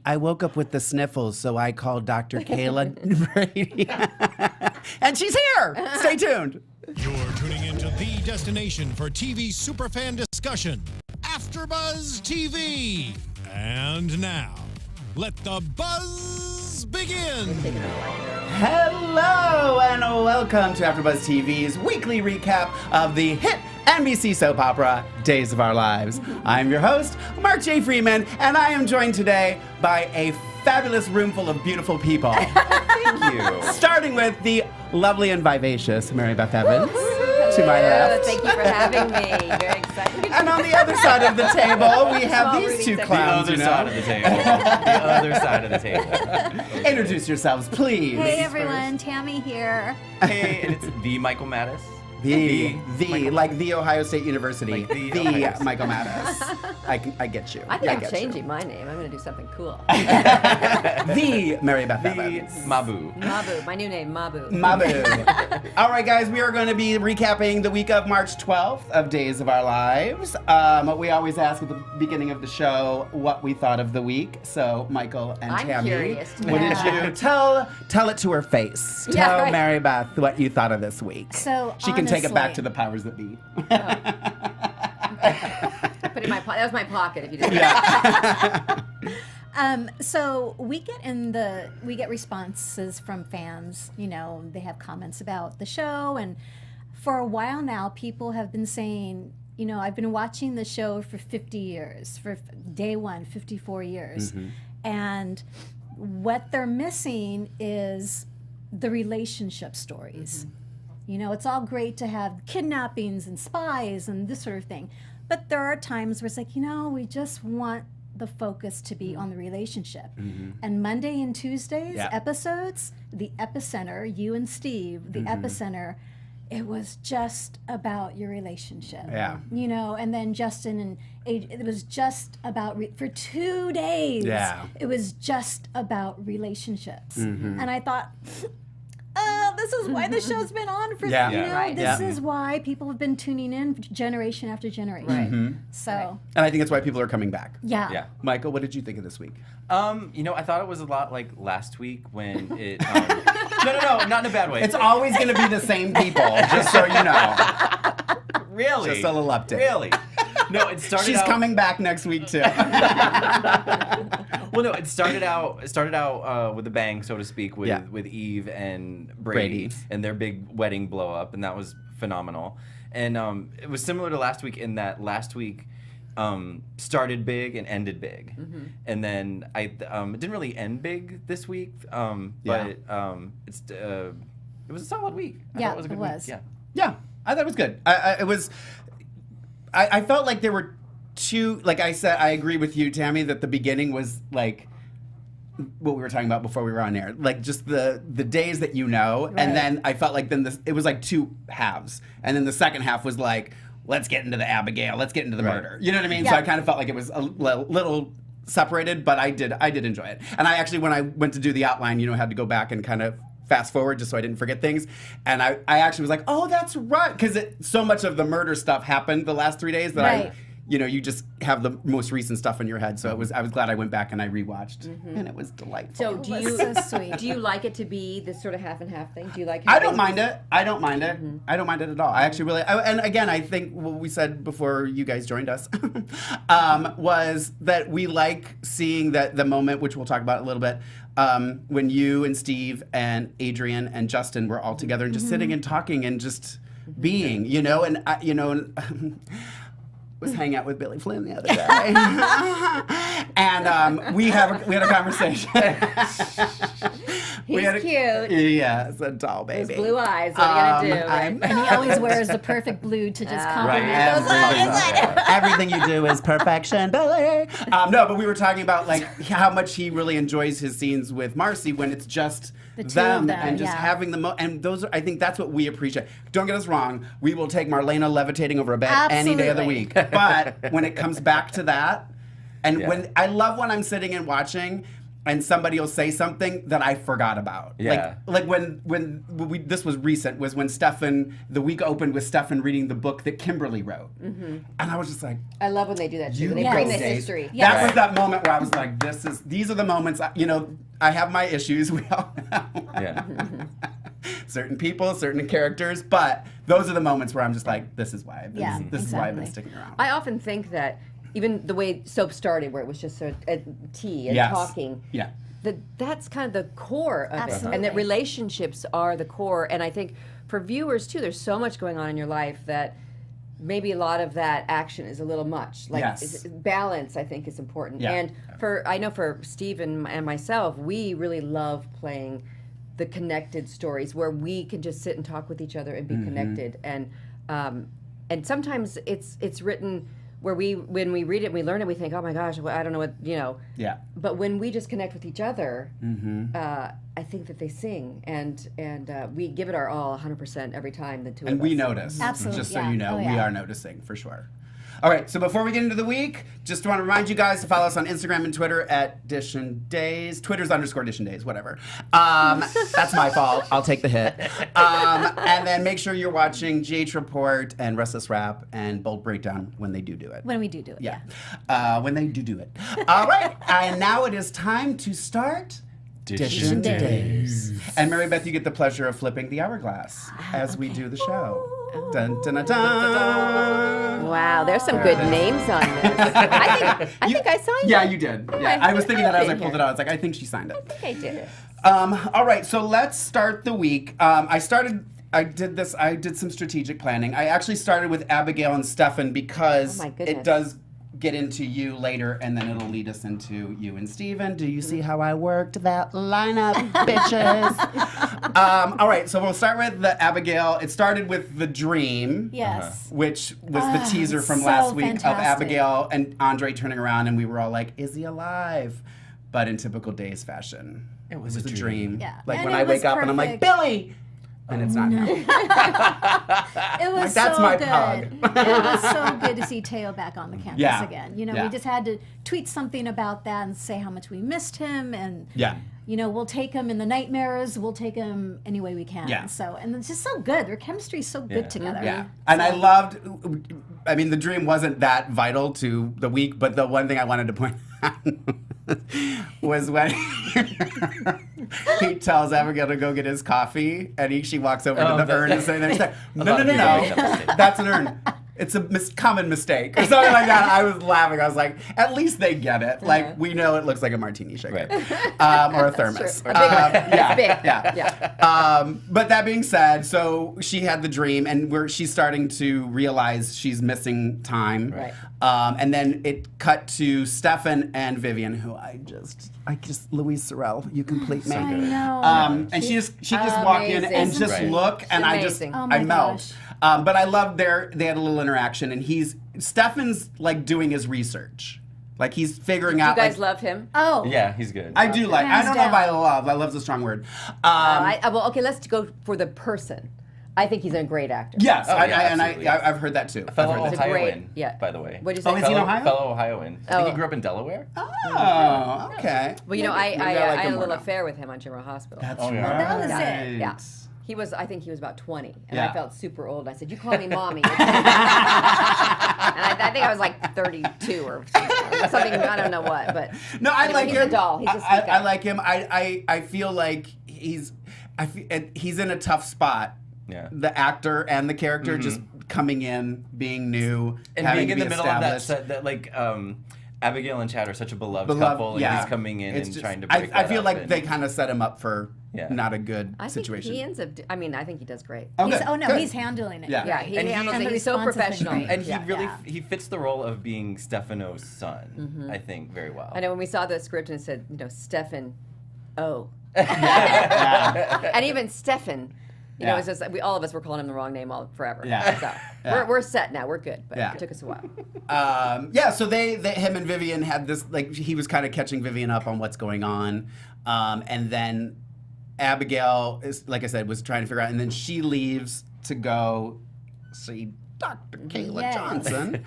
I woke up with the sniffles, so I called Dr. Kayla Brady. And she's here. Stay tuned. You're tuning into the destination for TV superfan discussion, AfterBuzz TV. And now, let the buzz begin. Hello and welcome to AfterBuzz TV's weekly recap of the hit NBC soap opera, Days of Our Lives. I'm your host, Mark J Freeman, and I am joined today by a fabulous room full of beautiful people. Thank you. Starting with the lovely and vivacious Mary Beth Evans. To my left. Thank you for having me. Very excited. And on the other side of the table, we have these two clowns. The other side of the table. The other side of the table. Introduce yourselves, please. Hey everyone, Tami here. Hey, and it's the Michael Mattis. Like the Ohio State University. Like the Michael Mattis. I get you. I think I'm get changing my name. I'm going to do something cool. The Mary Beth Evans. Mabu. Mabu. My new name, Mabu. Mabu. All right, guys, we are going to be recapping the week of March 12th of Days of Our Lives. We always ask at the beginning of the show what we thought of the week. So, Michael and I'm Tami, curious to what did know. you tell it to her face? Yeah, Tell right. Mary Beth what you thought of this week. So she can take it back honestly- to the powers that be. Put it in my pocket. That was my pocket if you didn't. So we get responses from fans. You know, they have comments about the show, and for a while now, people have been saying, you know, I've been watching the show for 50 years, for day one, 54 years, and what they're missing is the relationship stories. You know, it's all great to have kidnappings and spies and this sort of thing, but there are times where it's like, you know, we just want the focus to be on the relationship. And Monday and Tuesdays episodes, the epicenter, you and Steve, the epicenter, it was just about your relationship. Yeah. You know, and then Justin and it was just about, for 2 days, it was just about relationships. And I thought, this is why the show's been on for, this is why people have been tuning in generation after generation. So. And I think that's why people are coming back. Yeah. Michael, what did you think of this week? You know, I thought it was a lot like last week when it. No, not in a bad way. It's always going to be the same people, just so you know. Really? Just a little update. Really? No, it started She's out. coming back next week, too. Well, no, it started out with a bang, so to speak, with Eve and Brady and their big wedding blow up, and that was phenomenal. And it was similar to last week in that last week started big and ended big, and then it didn't really end big this week, but it was a solid week. I thought it was a good week. Yeah, I thought it was good. I felt like there were two, like I said, I agree with you, Tami, that the beginning was like what we were talking about before we were on air, like just the days that you know, and then I felt like then it was like two halves, and then the second half was like, let's get into the Abigail, let's get into the murder. You know what I mean? So I kind of felt like it was a little separated, but I did enjoy it. And I actually, when I went to do the outline, you know, had to go back and kind of fast forward just so I didn't forget things. And I actually was like, oh, that's right. Because so much of the murder stuff happened the last 3 days that you just have the most recent stuff in your head. So I was glad I went back and I rewatched. And it was delightful. So do you so sweet. Do you like it to be this sort of half and half thing? Do you like? I don't mind it. I don't mind it. I don't mind it at all. I actually really, and again, I think what we said before you guys joined us was that we like seeing that the moment, which we'll talk about in a little bit, when you and Steve and Adrian and Justin were all together and just sitting and talking and just being, you know, and was hanging out with Billy Flynn the other day, and we had a conversation. He's cute. Yeah, it's a doll baby. Those blue eyes. What are you gonna do? And he always wears the perfect blue to just compliment those eyes. Everything you do is perfection, Billy. No, but we were talking about like how much he really enjoys his scenes with Marcy when it's just The two of them them, and just having and those are, I think that's what we appreciate. Don't get us wrong, we will take Marlena levitating over a bed any day of the Absolutely. week. But when it comes back to that, and when I love when I'm sitting and watching and somebody will say something that I forgot about. Yeah. Like when we, this was recent, was when Stefan, the week opened with Stefan reading the book that Kimberly wrote. And I was just like, I love when they do that too. you When they go, bring the Dave. history. Yeah. That was that moment where I was like, these are the moments, I have my issues, we all know. Yeah. Certain people, certain characters, but those are the moments where I'm just like, this is why I've been, this is why I've been exactly. sticking around. I often think that even the way soap started, where it was just sort of tea and Yes. talking, Yeah. that's kind of the core of it. Absolutely. And that relationships are the core. And I think for viewers too, there's so much going on in your life that maybe a lot of that action is a little much. Like Yes. balance, I think, is important. Yeah. And I know for Steve and myself, we really love playing the connected stories where we can just sit and talk with each other and be connected. And sometimes it's written where when we read it and we learn it, we think, oh my gosh, well, I don't know what, Yeah. But when we just connect with each other, I think that they sing, and we give it our all 100% every time, the two And of us. we notice. Absolutely, Just so yeah. you know, Oh, we yeah. are noticing for sure. All right, so before we get into the week, just want to remind you guys to follow us on Instagram and Twitter at Dishin Days. Twitter's _Dishin Days, whatever. That's my fault. I'll take the hit. And then make sure you're watching GH Report and Restless Rap and Bold Breakdown when they do it. When we do it. Yeah. When they do it. All right, and now it is time to start Dishin Days. And Mary Beth, you get the pleasure of flipping the hourglass as we do the show. Dun, dun, dun, dun. Wow, there's some good names on this. I think I signed Yeah, it. you did. Yeah, I was thinking that as I pulled here. it out. I was like, I think she signed it. I think I did it. All right, so let's start the week. I did some strategic planning. I actually started with Abigail and Stefan because Oh my goodness. it does get into you later, and then it'll lead us into you and Steven. Do you see how I worked that lineup, bitches? All right, so we'll start with the Abigail. It started with the dream. Yes. Which was the teaser from so last week fantastic. of Abigail and Andre turning around, and we were all like, is he alive? But in typical Days fashion, it was a dream. Yeah. Like And when it I was wake up and I'm like, perfect. Billy! And it's not now. It was That's so my good. pug. It was so good to see Teo back on the campus Yeah. again. Yeah. We just had to tweet something about that and say how much we missed him, and Yeah. we'll take him in the nightmares. We'll take him any way we can. Yeah. So, and it's just so good. Their chemistry is so good together. Yeah. And I loved, the dream wasn't that vital to the week, but the one thing I wanted to point out was when he tells Abigail to go get his coffee, and she walks over to the urn and saying, "She's like, no, that's an urn. It's a common mistake," or something like that. I was laughing. I was like, at least they get it. Like, we know it looks like a martini shaker, or a thermos. Sure. It's big. Yeah. But that being said, so she had the dream, and she's starting to realize she's missing time. Right. And then it cut to Stefan and Vivian, who I just Louise Sorel, you complete me. I know. And she just walk in and Amazing. just Right. look, and I just amazing. Oh my I melt. gosh. But I love they had a little interaction, and Stefan's like doing his research, like he's figuring You out. guys like, love him? Oh. Yeah, he's good. I do like. I Hands don't know if I down. love. I love's a strong word. Well, okay, let's go for the person. I think he's a great actor. Yes, Oh, yeah, absolutely. I've heard that too. Fellow I've heard that. It's a Ohioan, great- yeah. by the way. What'd you say? Oh, is he in Ohio? Fellow Ohioan. I think Oh. he grew up in Delaware. Oh, okay. Well, I Maybe I like had him a more little now. affair with him on General Hospital. That's Oh, yeah. right. That was it. Yeah. I think he was about 20, and Yeah. I felt super old. I said, "You call me mommy." And I think I was like 32 or something. I don't know what, but No, I anyway, like he's him. a doll. He's a sweet I guy. like him. I feel like he's in a tough spot. Yeah. The actor and the character just coming in, being new, And having being to in be the middle of that, established. set, that like Abigail and Chad are such a beloved Beloved- couple, and yeah. he's coming in It's and just- trying to break I that feel up like and- they kind of set him up for Yeah. not a good I think situation. he ends up. I think he does great. Oh, He's, good, oh no, good. he's handling it. Yeah. Yeah, he And handles and it. the He's so response has been professional. great. And he Yeah. really Yeah. he fits the role of being Stefano's son, I think, very well. I know when we saw the script and it said, Stefan, oh, Yeah. and even Stefan. Yeah. It's just all of us were calling him the wrong name forever. Yeah. So Yeah. we're set now. We're good, but Yeah. it took us a while. So him and Vivian had this, like, he was kind of catching Vivian up on what's going on. And then Abigail is, like I said, was trying to figure out, and then she leaves to go see Dr. Kayla Yes. Johnson,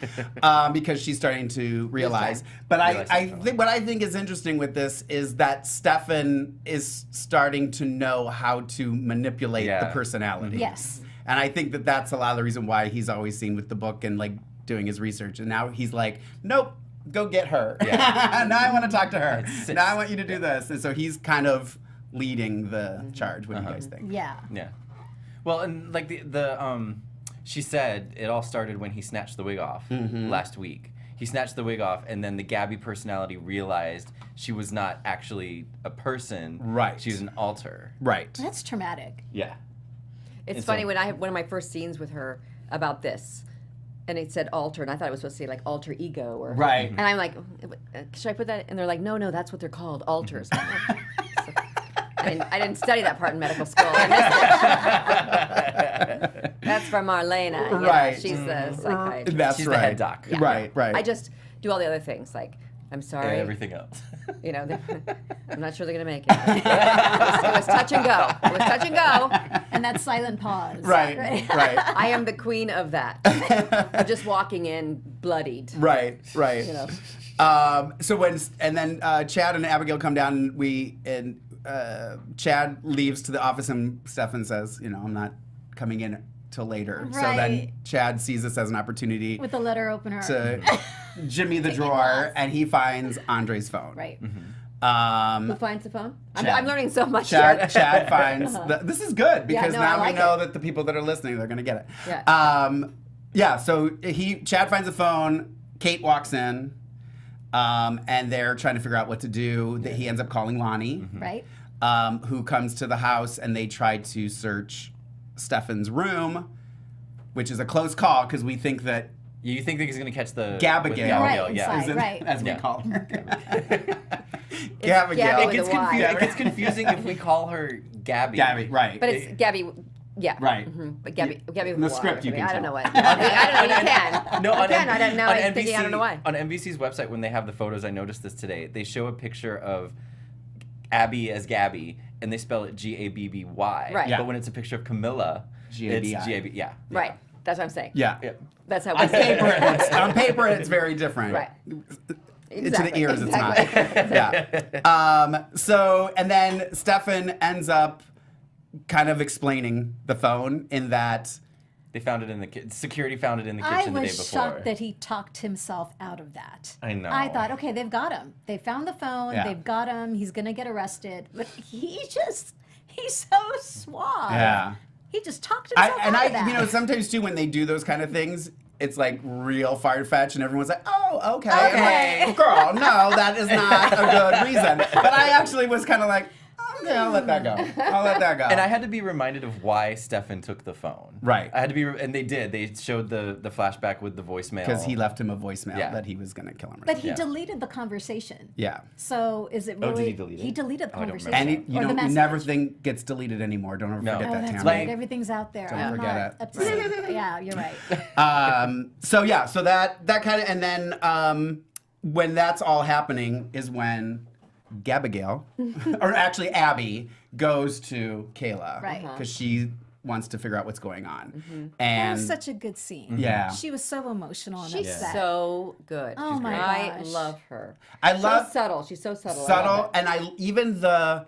because she's starting to realize. But Realize I something. think what I think is interesting with this is that Stefan is starting to know how to manipulate the personality. Yes. And I think that that's a lot of the reason why he's always seen with the book and like doing his research. And now he's like, nope, go get her. Yeah. Now I want to talk to her. It's- Now I want you to do this. And so he's kind of leading the charge. What do you guys think? Yeah. Yeah. Well, and like she said it all started when he snatched the wig off last week. He snatched the wig off, and then the Gabby personality realized she was not actually a person. Right. She was an alter. Right. That's traumatic. Yeah. It's And funny so- when I had one of my first scenes with her about this, and it said alter, and I thought it was supposed to say like alter ego or Right. And I'm like, should I put that? And they're like, no, that's what they're called, alters. I didn't study that part in medical school. I missed it. That's from Marlena. You know, Right. she's the psychiatrist. That's She's right. the head doc. Yeah. Right, right. I just do all the other things like, I'm sorry. And everything else. You know, I'm not sure they're going to make it. It was touch and go. It was touch and go. And that silent pause. Right, right. I am the queen of that. I'm just walking in bloodied. Right, right. You know. So then Chad and Abigail come down, and Chad leaves to the office, and Stefan says, I'm not coming in till later. So then Right. Chad sees this as an opportunity With the letter opener. to jimmy the Take it drawer, off. and he finds Andre's phone. Right. Who finds the phone? Chad. I'm learning so much here. Chad finds this is good because no, now I like we know it. that the people that are listening, they're gonna get it. Yeah. So Chad finds the phone. Kate walks in, and they're trying to figure out what to do. That he ends up calling Lonnie, Right. who comes to the house, and they try to search Stefan's room, which is a close call because we think that You think that he's going to catch the... Gabigail. with Gabigail, Right, yeah. inside. is in- right. as we Yeah. call her. Gabby Gabigail. with a Y. It gets confusing if we call her Gabby. Gabby, right. But it's Gabby. Yeah. Right. But Gabby with In the a Y script or you can something. I don't tell. know what. I don't know. You can. No, on, Again, I don't know. on I'm NBC, thinking, I don't know why. On NBC's website, when they have the photos, I noticed this today. They show a picture of Abby as Gabby, and they spell it Gabby. Right. Yeah. But when it's a picture of Camilla, Gabi. it's Gab. Yeah. Right. That's what I'm saying. Yeah. Yeah. That's how we On say paper, it. on paper, it's very different. Right. To the Exactly, ears, exactly. it's not. Yeah. So, and then Stefan ends up kind of explaining the phone in that. They found it in the kitchen. Security found it in the I kitchen the day was before. shocked that he talked himself out of that. I know. I thought, okay, they've got him. They found the phone. Yeah. They've got him. He's going to get arrested. But he's so suave. Yeah. He just talked himself out of that. Sometimes too, when they do those kind of things, it's like real far-fetched, and everyone's like, "Oh, okay." Okay. I'm like, girl, no, that is not a good reason. But I actually was kind of like, "Okay, I'll let that go. I'll let that go." And I had to be reminded of why Stefan took the phone. Right. I had to be, and they did. They showed the flashback with the voicemail. because he left him a voicemail Yeah. that he was going to kill him. Or But something. he deleted the conversation. Yeah. So is it Oh, really? did he delete it? He deleted the Oh, I don't conversation. remember. And you or the don't message. never think gets deleted anymore. Don't ever No. forget Oh, that, that's Tami. right. Everything's out there. Don't I'm forget not it. up to date. Yeah, you're right. So that kind of, and then when that's all happening is when Gabigail, or actually Abby, goes to Kayla, Right. Because she wants to figure out what's going on, That and was such a good scene. Yeah. She was so emotional and She's upset. so good. Oh my I gosh. love her. I love so subtle. She's so subtle. I love subtle, it.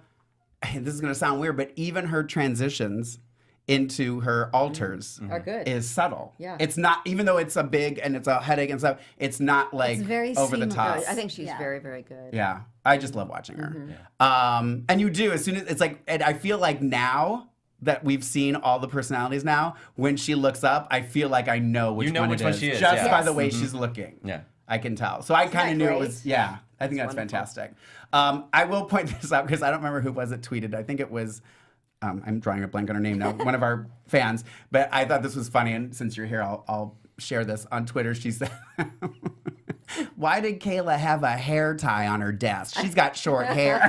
and this is gonna sound weird, but even her transitions into her alters Are good. is subtle. Yeah. It's not, even though it's a big and it's a headache and stuff, it's not like It's very over the seamless. top. I think she's Yeah. very, very good. Yeah, I just love watching her. Mm-hmm. And you do, as soon as it's like, and I feel like now that we've seen all the personalities now, when she looks up, I feel like I know which You know one which it one is, she is, just yeah. by the Yes. way she's looking. Yeah. I can tell. So I kind that of knew it great? was, yeah, I think that's wonderful. fantastic. I will point this out because I don't remember who was it tweeted. I think it was, I'm drawing a blank on her name now, one of our fans, but I thought this was funny, and since you're here, I'll share this on Twitter. She said, Why did Kayla have a hair tie on her desk? She's got short hair.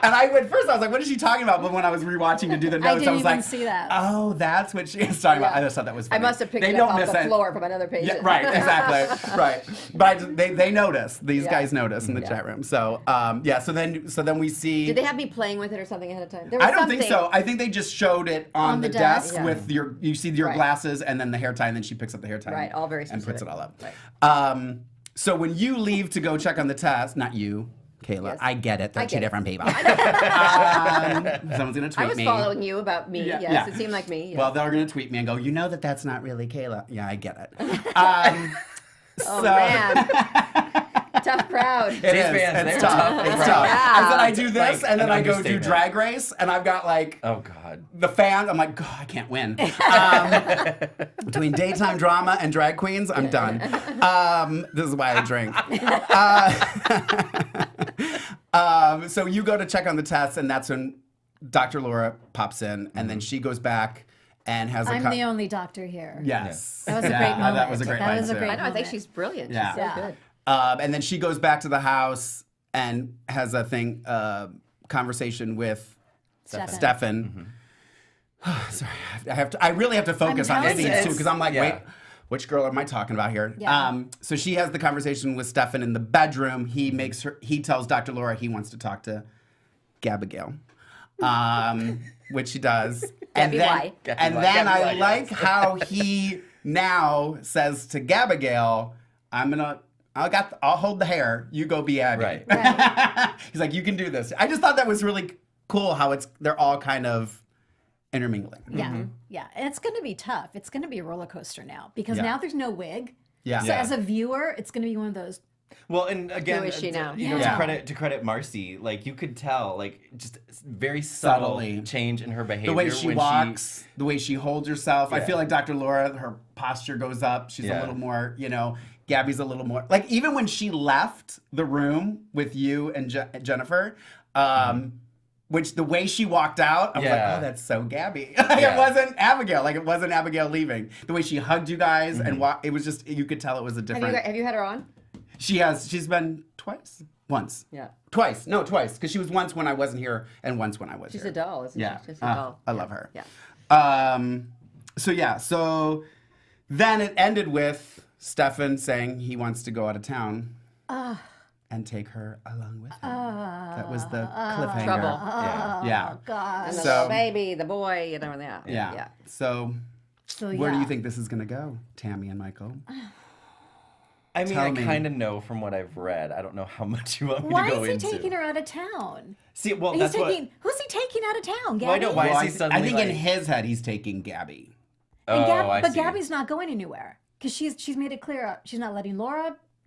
And first I was like, what is she talking about? But when I was rewatching to do the notes, I was like, see that. oh, that's what she was talking about. I just thought that was funny. I must have picked it up off the floor from another page. Yeah, right, exactly. Right. But they notice. These guys notice in the chat room. So, so then we see. Did they have me playing with it or something ahead of time? There was I don't think so. I think they just showed it on the desk with you see your glasses and then the hair tie, and then she picks up the hair tie. Right, all very specific. And puts it all up. Right. So when you leave to go check on the test, not you, Kayla, Yes. I get it. They're two different people. Someone's going to tweet me. I was following you about me. Yes, it seemed like me. Yes. Well, they're going to tweet me and go, you know that's not really Kayla. Yeah, I get it. Oh, man. Tough crowd. It is. It's tough. It's tough. And then I do this, and then I go do Drag Race, and I've got oh god, the fans. I'm like, God, I can't win. Between daytime drama and drag queens, I'm done. This is why I drink. So you go to check on the tests, and that's when Dr. Laura pops in, and then she goes back and has I'm the only doctor here. Yes. That was a great moment. That was a great line, was a too. great I know. I think moment. she's brilliant. Yeah. She's so good. And then she goes back to the house and has a conversation with Stefan. Sorry, I really have to focus on telling these you. two because I'm like, wait, which girl am I talking about here? Yeah. So she has the conversation with Stefan in the bedroom. He tells Dr. Laura he wants to talk to Abigail, which she does. And then I like how he now says to Abigail, I'll hold the hair. You go be Abby. Right. He's like, you can do this. I just thought that was really cool how they're all kind of intermingling. Yeah, yeah. And it's going to be tough. It's going to be a roller coaster now because now there's no wig. Yeah. So as a viewer, it's going to be one of those. Well, and again, Who is she now? You know, to credit Marcy, like you could tell, like just very subtle Subtly. change in her behavior. The way she walks, the way she holds herself. I feel like Dr. Laura, her posture goes up. She's a little more, Gabby's a little more. Like even when she left the room with you and Jennifer, which the way she walked out, I was like, oh, that's so Gabby. It wasn't Abigail. Like it wasn't Abigail leaving. The way she hugged you guys and it was just, you could tell it was a different. Have you had her on? She's been twice. Once. Yeah. Twice. No, twice. Because she was once when I wasn't here and once when I was She's here. a doll, isn't she? She's a doll. I love her. Yeah. So then it ended with Stefan saying he wants to go out of town and take her along with him. That was the cliffhanger. Trouble. Yeah. God. And the So- baby, the boy, yeah. Yeah. So where do you think this is going to go, Tami and Michael? I mean, Tell I me. kind of know from what I've read. I don't know how much you want me Why to go is he into. taking her out of town? See, well, Who's that's he what. taking out of town? Gabby? Well, I know, why is he I suddenly think in like- his head he's taking Gabby. And I but see. Gabby's not going anywhere because she's made it clear she's not letting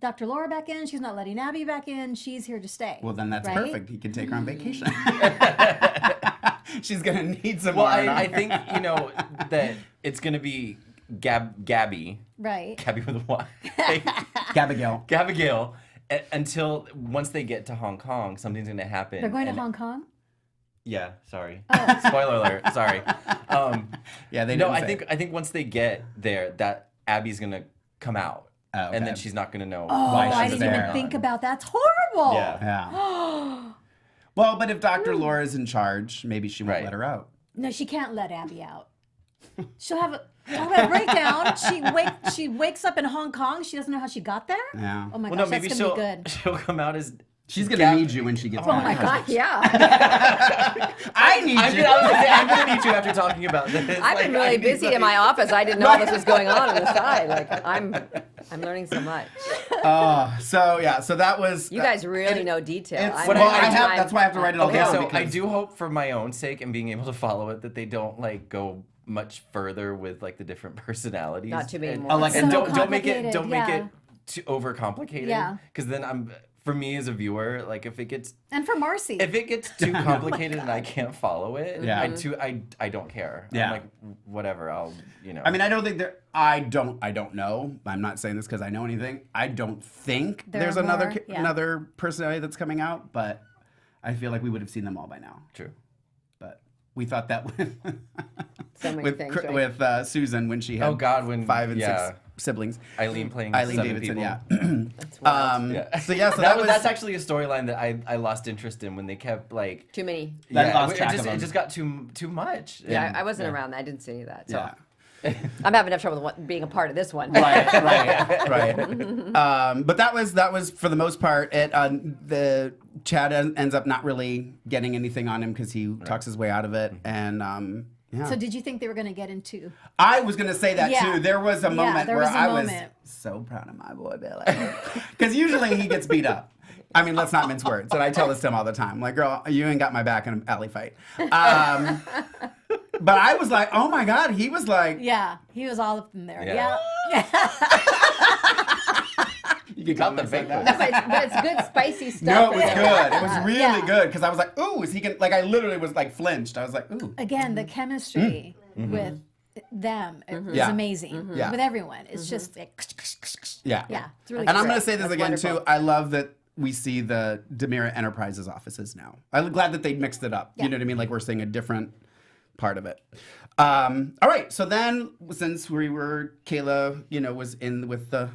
Dr. Laura back in. She's not letting Abby back in. She's here to stay. Well, then that's right? perfect. He can take her on vacation. She's going to need some Well, more. I think that it's gonna be Gabby. Right. Gabby with a Y. Gabigail. Abigail. Until once they get to Hong Kong, something's gonna happen. They're going to Hong Kong? Yeah, sorry. Oh. Spoiler alert. Sorry. Yeah, they No, didn't say. I think once they get there, that Abby's gonna come out, Oh, okay. and then she's not gonna know Oh, why I she's didn't there. even think about that. That's horrible. Yeah. Yeah. Well, but if Dr. Laura's in charge, maybe she won't Right. let her out. No, she can't let Abby out. She'll have a breakdown. She wakes up in Hong Kong. She doesn't know how she got there. Yeah. Oh my Well, gosh, no, maybe that's gonna be good. she'll come out as. She's going to need you when she gets Oh back. my God. Yeah. I need I'm you. gonna need you after talking about this. I've been really busy in my office. I didn't know all this was going on the side. Like I'm learning so much. So that was. You guys really know detail. It's, I'm well, having time. that's why I have to write it all Okay, down. so because I do hope for my own sake and being able to follow it that they don't like go much further with like the different personalities. Not too many and, more. Oh, like- and So don't make it complicated, too overcomplicated. Yeah. Because then for me as a viewer, like if it gets And for Marcy. too complicated and I can't follow it, Yeah. I don't care. Yeah. I'm like whatever. I mean, I don't think there. I don't know. I'm not saying this because I know anything. I don't think There there's are another more, yeah. another personality that's coming out, but I feel like we would have seen them all by now. True. But we thought that with So many things, right? with Susan when she had Oh God, when 5 and yeah. 6 siblings. Eileen playing Eileen 7 Davidson, people. yeah. That's wild. So that was that's actually a storyline that I lost interest in when they kept like Too many. Lost track of it them. just got too much. Yeah, And- I wasn't around that. I didn't see any of that. So Yeah. I'm having enough trouble with being a part of this one. right. But that was for the most part it. The Chad ends up not really getting anything on him because he talks his way out of it, and yeah. So did you think they were going to get into? I was gonna say that Yeah. too. There was a moment there where was a I moment. was so proud of my boy Billy, because usually he gets beat up. I mean, let's not mince words. And I tell this to him all the time. Like, girl, you ain't got my back in an alley fight. But I was like, oh my God. He was like, Yeah, he was all up in there. Yeah. Yeah. you can Got the like bacon. that. But it's good, spicy stuff. No, it was in good. It was really Yeah. good because I was like, ooh, is he gonna? Like, I literally was like flinched. I was like, ooh. Again, the chemistry with them is Yeah. amazing. Yeah. With everyone, it's just like, Yeah. yeah, it's really And I'm great. going to say this That's again, wonderful. too. I love that we see the Demira Enterprises offices now. I'm glad that they mixed it up. Yeah. You know what I mean? Like, we're seeing a different part of it. All right. So then, since Kayla, was in with the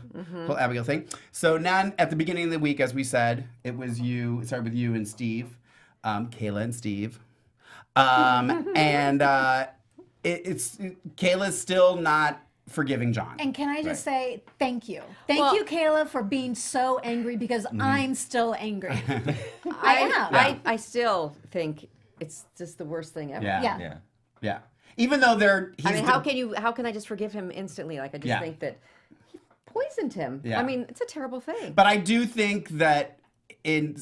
whole Abigail thing. So now, at the beginning of the week, as we said, it started with you and Steve, Kayla and Steve. It's Kayla's still not forgiving John. And can I just say thank you? Thank you, Kayla, for being so angry because I'm still angry. I am. I still think it's just the worst thing ever. Yeah. Yeah. Yeah. Yeah. Even though I mean, how can I just forgive him instantly? Like, I just think that he poisoned him. Yeah. I mean, it's a terrible thing. But I do think that in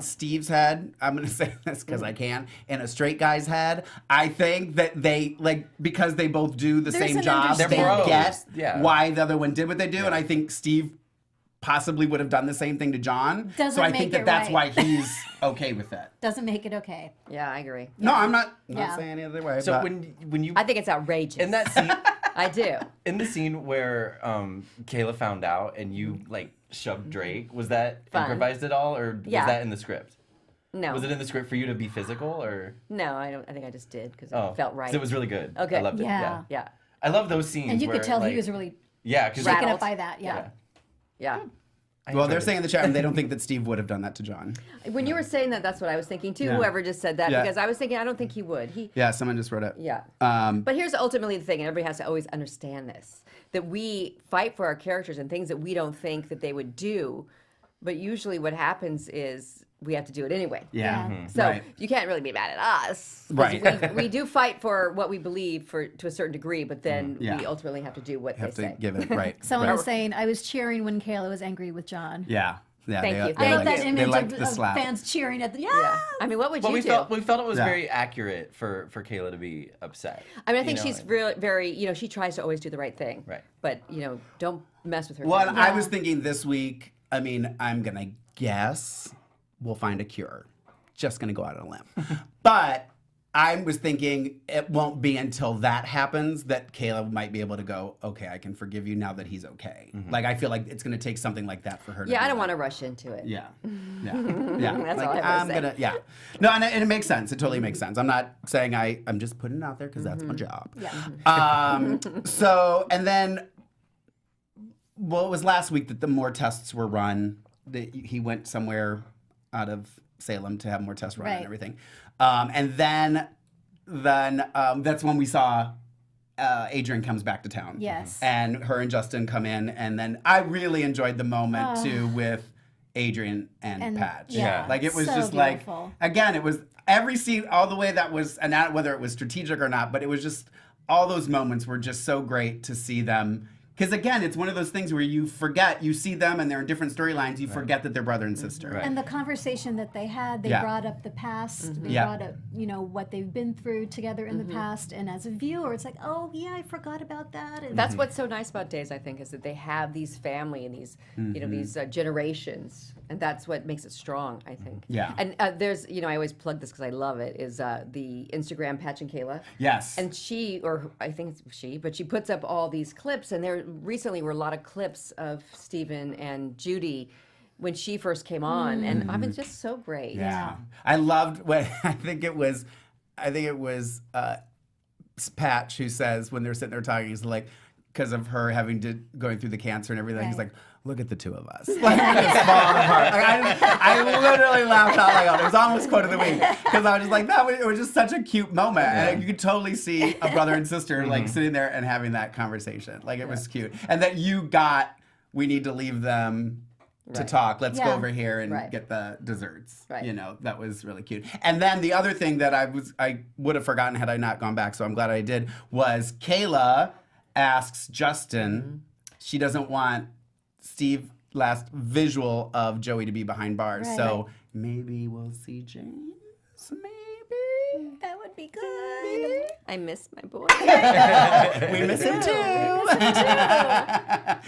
Steve's head, I'm going to say this because I can, in a straight guy's head, I think that they, because they both do the There's same an job, they understanding. get Yeah. why the other one did what they do. And I think Steve possibly would have done the same thing to John. Doesn't so I make think that it that's right. why he's okay with it. Doesn't make it okay. Yeah, I agree. No, I'm not Yeah. saying any other way. So but when you I think it's outrageous. in that scene I do. in the scene where Kayla found out and you shoved Drake, was that Fun. improvised at all, or Yeah. was that in the script? No. Was it in the script for you to be physical, or No, I don't. I think I just did because oh, it felt right. 'cause it was really good. Okay. I loved it. Yeah. Yeah. Yeah. I love those scenes. And you where, could tell he was really yeah, because shaken Rattled. up by that. Yeah. Yeah. well, they're saying in the chat room they don't think that Steve would have done that to John. When you were saying that, that's what I was thinking too. Yeah. Whoever just said that, Yeah. because I was thinking I don't think he would. Yeah, someone just wrote it. Yeah. Um, But here's ultimately the thing, and everybody has to always understand this: that we fight for our characters and things that we don't think that they would do, but usually what happens is we have to do it anyway. yeah. Yeah. So Right. you can't really be mad at us. 'Cause Right. We do fight for what we believe to a certain degree, but then Yeah. we ultimately have to do what Have they to say. give it right. Someone right. was saying, I was cheering when Kayla was angry with John. Yeah. Yeah. Thank you. I Thank love you. that They image liked of, the slap. fans cheering at the, Yeah. I mean, what would Well, you we do? felt it was Yeah. very accurate for Kayla to be upset. I mean, I think You know, she's really very, she tries to always do the right thing. Right. But, don't mess with her. Well, character. I was thinking this week, I mean, I'm going to guess we'll find a cure. Just going to go out on a limb. But I was thinking it won't be until that happens that Kayla might be able to go, okay, I can forgive you now that he's okay. Like, I feel like it's going to take something like that for her to Yeah, be I don't like, want to rush into it. Yeah. Yeah. That's like, all I have to I'm say. gonna, yeah. No, and it makes sense. It totally makes sense. I'm not saying I'm just putting it out there because that's my job. Yeah. So, and then, well, it was last week that the more tests were run. He went somewhere out of Salem to have more tests run and Right. everything. And then that's when we saw Adrian comes back to town. Yes. And her and Justin come in. And then I really enjoyed the moment too with Adrian and Patch. yeah, Like it was so just beautiful. like, again, it was every scene, all the way that was, and not whether it was strategic or not, but it was just, all those moments were just so great to see them. Because again, it's one of those things where you forget, you see them and they're in different storylines, you forget that they're brother and sister. Right. And the conversation that they had, they Yeah. brought up the past, they Yeah. brought up, what they've been through together in the past. And as a viewer, it's like, oh, yeah, I forgot about that. And That's what's so nice about Days, I think, is that they have these family and these, these generations, and that's what makes it strong, I think. Yeah. And there's, I always plug this because I love it, is the Instagram Patch and Kayla. Yes. And she, or I think it's she, but she puts up all these clips, and there recently were a lot of clips of Stephen and Judy when she first came on, and I mean, it's just so great. Yeah. I loved when I think it was Patch who says when they're sitting there talking, he's like, because of her going through the cancer and everything. He's Right. like, look at the two of us. Like, it's falling apart. Like, I literally laughed out loud. It was almost quote of the week because I was just like, it was just such a cute moment. And you could totally see a brother and sister like sitting there and having that conversation. Like it was cute. And that we need to leave them to talk. Let's go over here and get the desserts. Right. You know, that was really cute. And then the other thing that I would have forgotten had I not gone back, so I'm glad I did, was Kayla asks Justin, she doesn't want Steve last visual of Joey to be behind bars. Right. So maybe we'll see James. Maybe. That would be good. I miss my boy. We miss him too.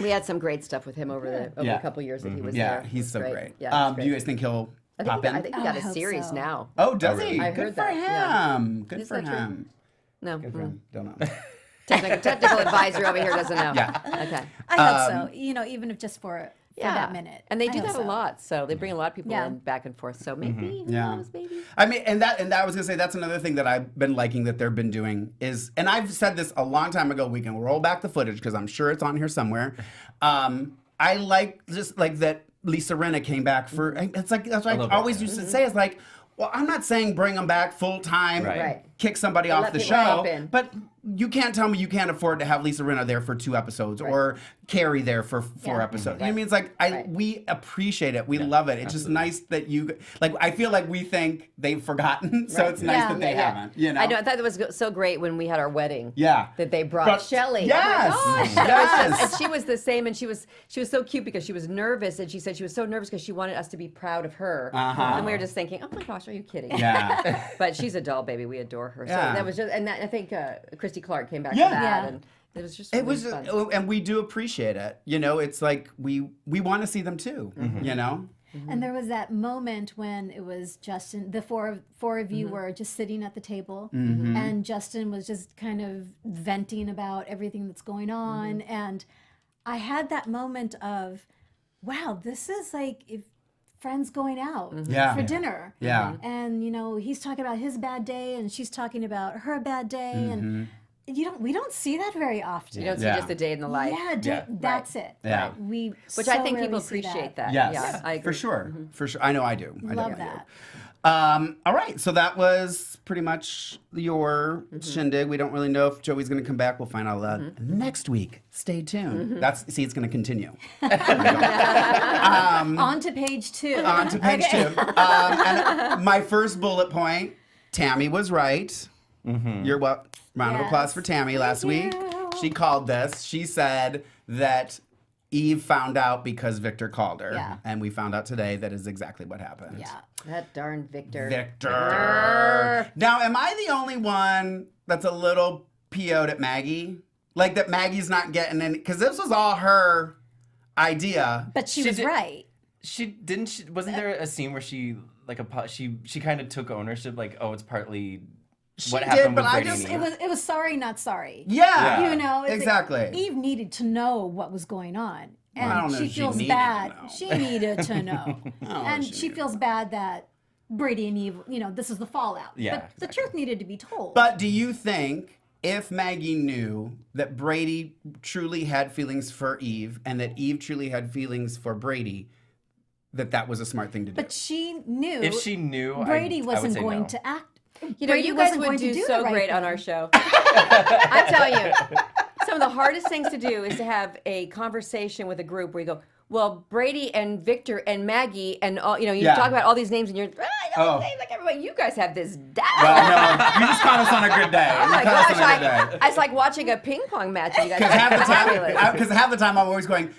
We had some great stuff with him over a couple years that he was there. Yeah, he's so great. Yeah, Do you guys think he'll pop in? I think he got I a hope series so. now. Oh, does he? I Good heard for that, yeah. him. Good Is for that true? him. No. Good for him. Don't know. Technical advisor over here doesn't know. Yeah. Okay. I hope so. You know, even if just for that minute. And they I do hope that a so. lot. So they bring a lot of people Yeah. in back and forth. So maybe, who Yeah. knows, maybe. I mean, and that I was gonna say that's another thing that I've been liking that they've been doing is, and I've said this a long time ago. We can roll back the footage because I'm sure it's on here somewhere. I like just like that Lisa Rinna came back for. It's like that's what I little bit, always used to say. Is like, well, I'm not saying bring them back full time, Right. kick somebody Let off the people show, pop in. but you can't tell me you can't afford to have Lisa Rinna there for 2 episodes or Carrie there for 4 episodes. You know what I mean? It's like we appreciate it. We love it. It's just nice that you like. I feel like we think they've forgotten, so it's nice that they haven't. You know, I know. I thought it was so great when we had our wedding. Yeah. That they brought But- Shelley. Yes. Oh my gosh. Yes. And she was the same, and she was so cute because she was nervous, and she said she was so nervous because she wanted us to be proud of her. And we were just thinking, oh my gosh, are you kidding? Yeah. But she's a doll baby. We adore her. So Yeah. that was just, and that, I think Christy Clark came back to Yeah. that, Yeah. and it was just It really was, fun. and we do appreciate it. You know, it's like we want to see them too. You know. And there was that moment when it was Justin, the four of you were just sitting at the table, and Justin was just kind of venting about everything that's going on. And I had that moment of, wow, this is like if friends going out for dinner. Yeah. And, you know, he's talking about his bad day and she's talking about her bad day. And we don't see that very often. You don't see just the day in the life. Yeah, that's it. Yeah. Which I think people appreciate that. Yes. Yeah, I agree. For sure. For sure. I know I do. I Love know I do. that. All right, so that was pretty much your shindig. We don't really know if Joey's going to come back. We'll find out that next week. Stay tuned. It's going to continue. On to page 2. On to page 2. And my first bullet point, Tami was right. You're what? Round of applause for Tami last week. She called this. She said that Eve found out because Victor called her. Yeah. And we found out today that is exactly what happened. Yeah. That darn Victor. Victor. Now, am I the only one that's a little PO'd at Maggie? Like that Maggie's not getting any, because this was all her idea. But she She was did- right. Wasn't there a scene where she like she kind of took ownership, like, oh, it's partly what did, happened but with I Brady just- and Eve? It was sorry, not sorry. Yeah. You know, it's like exactly. Eve needed to know what was going on. And I don't know she if she feels needed to bad. know. She needed to know. And she she needed feels bad that Brady and Eve, you know, this is the fallout. Yeah, But the truth needed to be told. But do you think if Maggie knew that Brady truly had feelings for Eve and that Eve truly had feelings for Brady, that was a smart thing to do? But she knew If she knew, Brady I would wasn't say going no. to act. You know, Brady you guys wasn't would going to do the so right great on thing. our show. I'm telling you, some of the hardest things to do is to have a conversation with a group where you go, well, Brady and Victor and Maggie and all, you know, you Yeah. talk about all these names and you're, I Oh. don't say like everybody. You guys have this down. Well, no, you just caught us on a good day. Oh my You caught us gosh, on a good day. it's like watching a ping pong match. And you guys Because are fabulous. half the time I'm always going,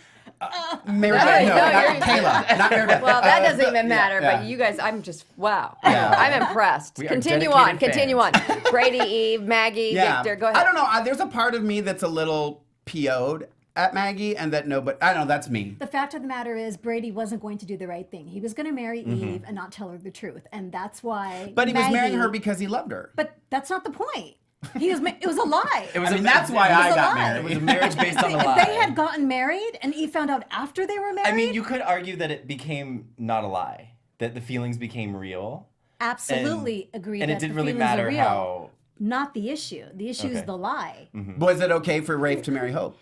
Mary No, Beth, no, not you're- Kayla, not Mary Beth. Well, that doesn't even matter, yeah. but you guys, I'm just, wow. Yeah. I'm impressed. We are Continue dedicated on, continue on. fans. Brady, Eve, Maggie, Victor, go ahead. I don't know. There's a part of me that's a little PO'd at Maggie, and that but I don't know. That's me. The fact of the matter is, Brady wasn't going to do the right thing. He was going to marry Eve and not tell her the truth, and that's why. But he was marrying Maggie- her because he loved her. But that's not the point. It was a lie. It was I mean, a- that's why it was I a got lie. It was married. a marriage based on a If lie. they had gotten married and Eve found out after they were married, I mean, you could argue that it became not a lie, that the feelings became real. absolutely agree And that it didn't the really feelings are matter real. how. Not the issue. The issue is Okay. the lie. Was it okay for Rafe to marry Hope?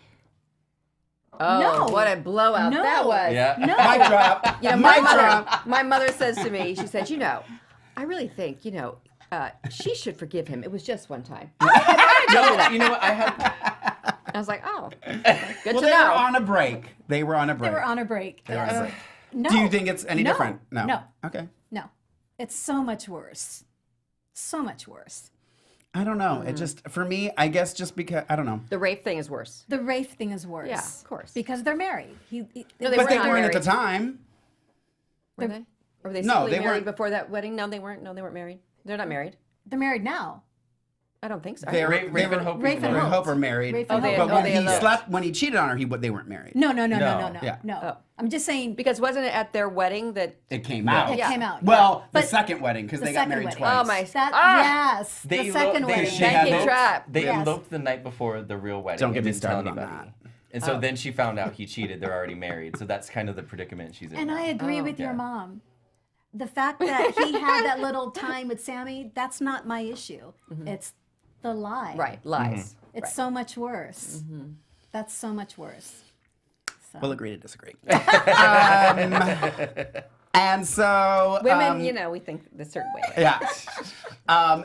Oh, No. what a blowout No. that was. Yeah. No. Mic drop. You know, my mother says to me, she said, I really think, she should forgive him. It was just one time. No, you know what? I have. I was like, oh, good Well, to they know. were on a break. They were on a break. They were on a break. They were on a break. No. Do you think it's any No. different? No. No. Okay. No. It's so much worse. So much worse. I don't know. It just, for me, I guess just because, I don't know. The rape thing is worse. The Rafe thing is worse. Yeah, of course. Because they're married. No, But were they not weren't at the married. time. Were they? Or were they No, secretly they married weren't. before that wedding? No, they weren't. No, they weren't married. They're not married. They're married now. I don't think so. They were, Rafe they and were, Hope. Rafe and Rafe Hope. and Hope are married. Rafe Oh, and they- Hope. But when they he eloped. slept, when he cheated on her, they weren't married. No. Yeah. Oh. I'm just saying Because wasn't it at their wedding that? It came out. it Yeah. came out. Well, yeah. the second wedding, because the they got second married wedding. twice. Oh my! That, yes. They The second eloped- wedding. She had Banking it. trap. They Yes. eloped the night before the real wedding. Don't get and me didn't tell started on anybody. that. And so then she found out he cheated. They're already married. So that's kind of the predicament she's in. And now. I agree Oh. with your Yeah. mom. The fact that he had that little time with Sammy, that's not my issue. It's the lie. Right, lies. It's so much worse. That's so much worse. So. We'll agree to disagree. And so... Women, we think a certain way. Yeah.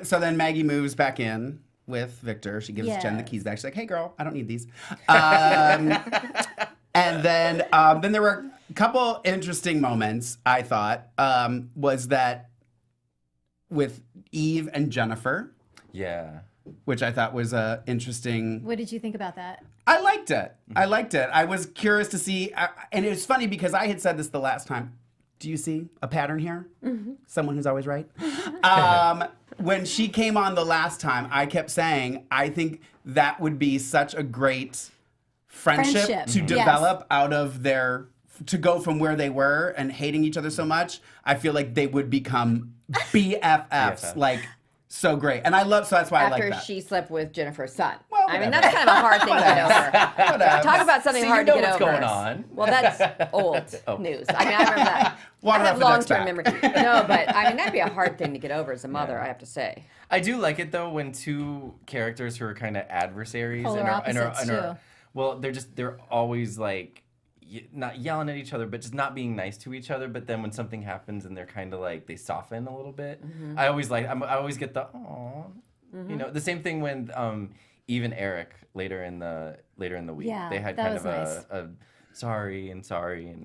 So then Maggie moves back in with Victor. She gives Jen the Yes. keys back. She's like, "Hey, girl, I don't need these." And then there were a couple interesting moments. I thought was that with Eve and Jennifer, Yeah. which I thought was interesting. What did you think about that? I liked it. I was curious to see, and it was funny because I had said this the last time. Do you see a pattern here? Someone who's always right. When she came on the last time, I kept saying, I think that would be such a great friendship Friendship. to Yes. develop out of their, to go from where they were and hating each other so much. I feel like they would become BFFs, like so great. And I love, so that's why I like After that. she slept with Jennifer's son. Well, I mean, whatever. that's kind of a hard thing to get over. Whatever. Talk about something So hard you to know get what's over. going on. Well, that's old news. I mean, I remember that. Water I have off the duck's long-term back. memory. No, but I mean, that'd be a hard thing to get over as a mother, I have to say. I do like it though when two characters who are kind of adversaries Polar opposites, too. well, they're always like not yelling at each other, but just not being nice to each other. But then when something happens and they're kind of like they soften a little bit, I always get the aw, the same thing when Eve and Eric later in the week Yeah, they had that kind was of nice. a sorry, and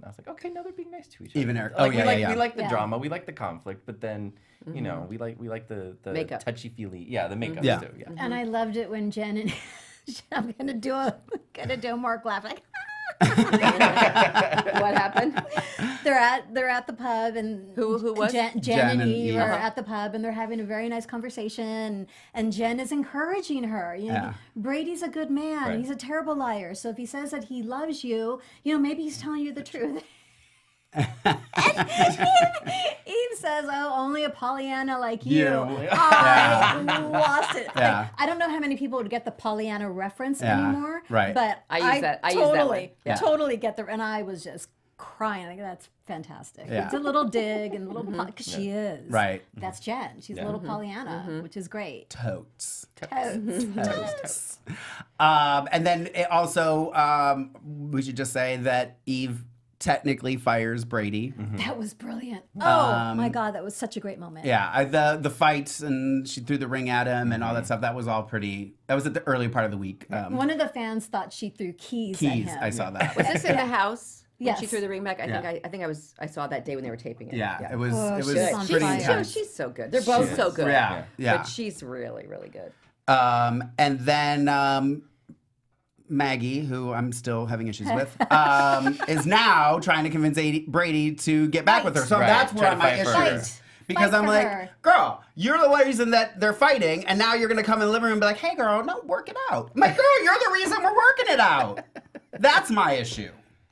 I was like, okay, now they're being nice to each other. Even Eric. Like, Oh, yeah, we like the Yeah. drama, we like the conflict, but then we like the Makeup. touchy feely, the makeup Yeah. too. Yeah. And I loved it when Jen and I'm gonna do a Mark laugh like What happened? they're at the pub and Who was? Jen Jen and and Eve Eve. are at the pub and they're having a very nice conversation and Jen is encouraging her. Yeah. Brady's a good man. Right. He's a terrible liar. So if he says that he loves you, maybe he's telling you the truth. And Eve says, "Oh, only a Pollyanna like you." I lost it. Yeah. Like, I don't know how many people would get the Pollyanna reference Yeah, anymore. right. But I use that one. Yeah. totally get the, and I was just crying. Like, that's fantastic. Yeah. It's a little dig and a little, because she is. Right. That's Jen. She's a little Pollyanna, which is great. Totes. Totes. And then it also, we should just say that Eve technically fires Brady. That was brilliant. Oh my God, that was such a great moment. Yeah, the fights and she threw the ring at him and all that stuff. That was all pretty. That was at the early part of the week. One of the fans thought she threw keys at him. I saw that. Was this in the house? When Yes. she threw the ring back. Yeah. I think I saw that day when they were taping it. Yeah, it was. Oh, It she was was on pretty fire. intense. She's so good. They're both so good. Yeah. But she's really, really good. And then Maggie, who I'm still having issues with, is now trying to convince Brady to get back with her. So Right. that's where Trying to my fight issue for her. is. Because Fight I'm for like, her. girl, you're the reason that they're fighting, and now you're going to come in the living room and be like, hey, girl, no, work it out. I'm like, girl, you're the reason we're working it out. That's my issue.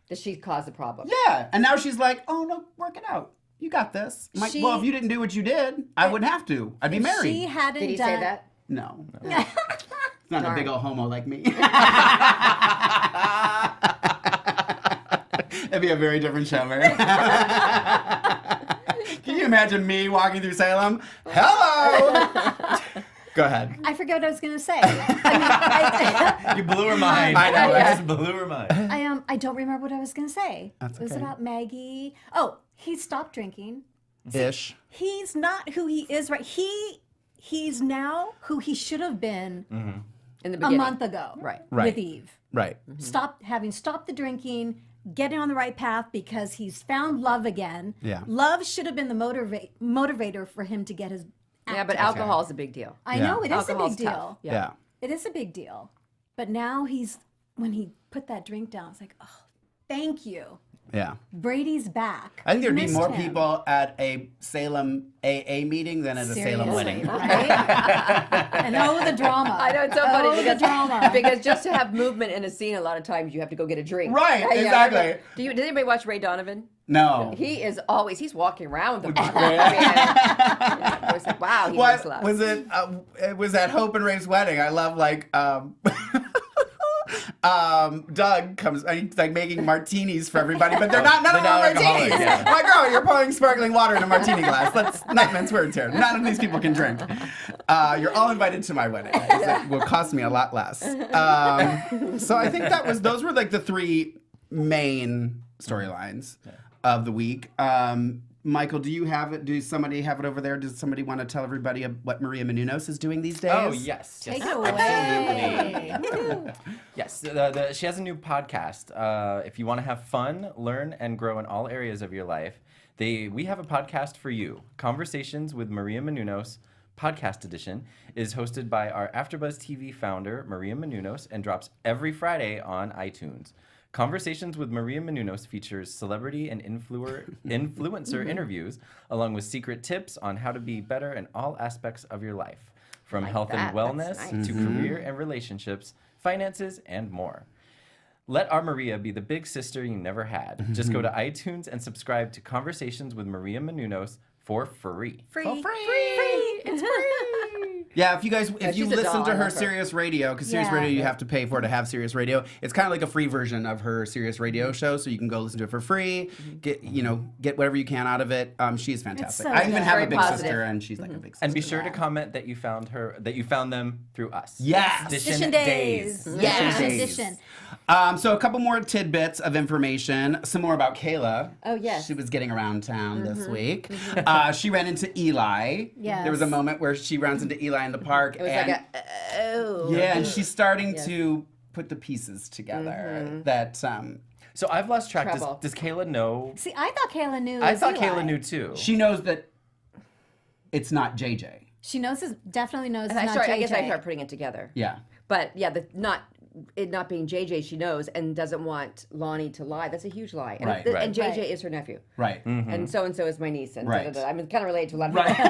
Did she cause the problem? Yeah. And now she's like, oh, no, work it out. You got this. I'm like, well, if you didn't do what you did, I wouldn't have to. I'd be married. She hadn't Did he done say that? No. It's not a big old homo like me. That'd be a very different show, Mary. Can you imagine me walking through Salem? Hello! Go ahead. I forget what I was going to say. You blew her mind. I know, You right? just blew her mind. I don't remember what I was going to say. That's It was okay. about Maggie. Oh, he stopped drinking. Ish. He's not who he is right. He's now who he should have been In the a beginning. month ago. Right. Right. With Eve. Right. Stopped the drinking, getting on the right path because he's found love again. Yeah. Love should have been the motivator for him to get his act Yeah, but together. alcohol is a big deal. I Yeah. know it is a Alcohol's big tough. deal. Yeah. It is a big deal. But now when he put that drink down, it's like, oh, thank you. Yeah. Brady's back. I think there'd be Missed more him. people at a Salem AA meeting than at a Salem Seriously, wedding. right? And the drama. I know it's so funny the drama. because just to have movement in a scene, a lot of times you have to go get a drink. Right, Yeah, exactly. Did anybody watch Ray Donovan? No. He's walking around with the bottle. Yeah. Yeah, it was like, wow, he What makes love. was it? It was at Hope and Ray's wedding. I love Doug comes and he's like making martinis for everybody, but they're not none of them are They're not martinis. alcoholic, yeah. Like, oh, you're pouring sparkling water in a martini glass. Let's not mince words here. None of these people can drink. You're all invited to my wedding. It will cost me a lot less. So I think those were like the three main storylines of the week. Michael, does somebody have it over there? Does somebody want to tell everybody what Maria Menounos is doing these days? Oh, yes. Take yes. it away. Absolutely. Yes, she has a new podcast. If you want to have fun, learn, and grow in all areas of your life, we have a podcast for you. Conversations with Maria Menounos, podcast edition, is hosted by our AfterBuzz TV founder, Maria Menounos, and drops every Friday on iTunes. Conversations with Maria Menounos features celebrity and influencer interviews, along with secret tips on how to be better in all aspects of your life, from health and that. wellness That's nice. to career and relationships, finances, and more. Let our Maria be the big sister you never had. Just go to iTunes and subscribe to Conversations with Maria Menounos for free. Free. It's free. Yeah, if you she's a listen doll. to I her love her. Sirius Radio, because Sirius Yeah. Radio you have to pay for to have Sirius Radio. It's kind of like a free version of her Sirius Radio show, so you can go listen to it for free. Get whatever you can out of it. She is fantastic. so I even good. have a Very big positive. sister, and she's like a big sister. And be sure to comment that you found them through us. Yes. Dishin Days. Yes. Dishin. So a couple more tidbits of information. Some more about Kayla. Oh, yes. She was getting around town this week. She ran into Eli. Yes. There was a moment where she runs into Eli in the park. It was like Yeah, and she's starting to put the pieces together. That So I've lost track. Trouble. Does Kayla know? See, I thought Kayla knew. I it was thought Eli. Kayla knew too. she knows that it's not JJ. She definitely knows. And It's not I guess I JJ. started putting it together. Yeah. But yeah, it not being JJ, she knows and doesn't want Lonnie to lie. That's a huge lie. And, Right. and JJ Right. is her nephew. Right. And so is my niece. And Right. I'm kind of related to a lot of people. You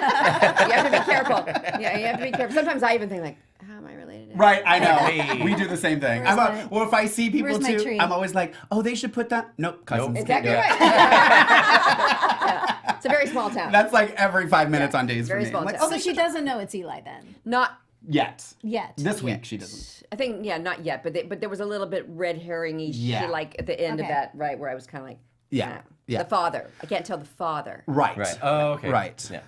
have to be careful. Yeah, you have to be careful. Sometimes I even think like, how am I related to him? Right, I know. Hey. We do the same thing. Where's my- Well, if I see people where's my too, tree? I'm always like, oh, they should put that. Nope, cousins. Nope. can't Exactly do it. right. Yeah. It's a very small town. That's like every 5 minutes on days for very me. small I'm like, town. oh, So they she should. doesn't know it's Eli then. Not Yet. Yet. This week she doesn't. I think, yeah, not yet, but there was a little bit red herring-y Yeah. shit, like at the end of Okay. that, right, where I was kind of like, Yeah, yeah. The father. I can't tell the father. Right. Right. Oh, okay. Right. Yeah.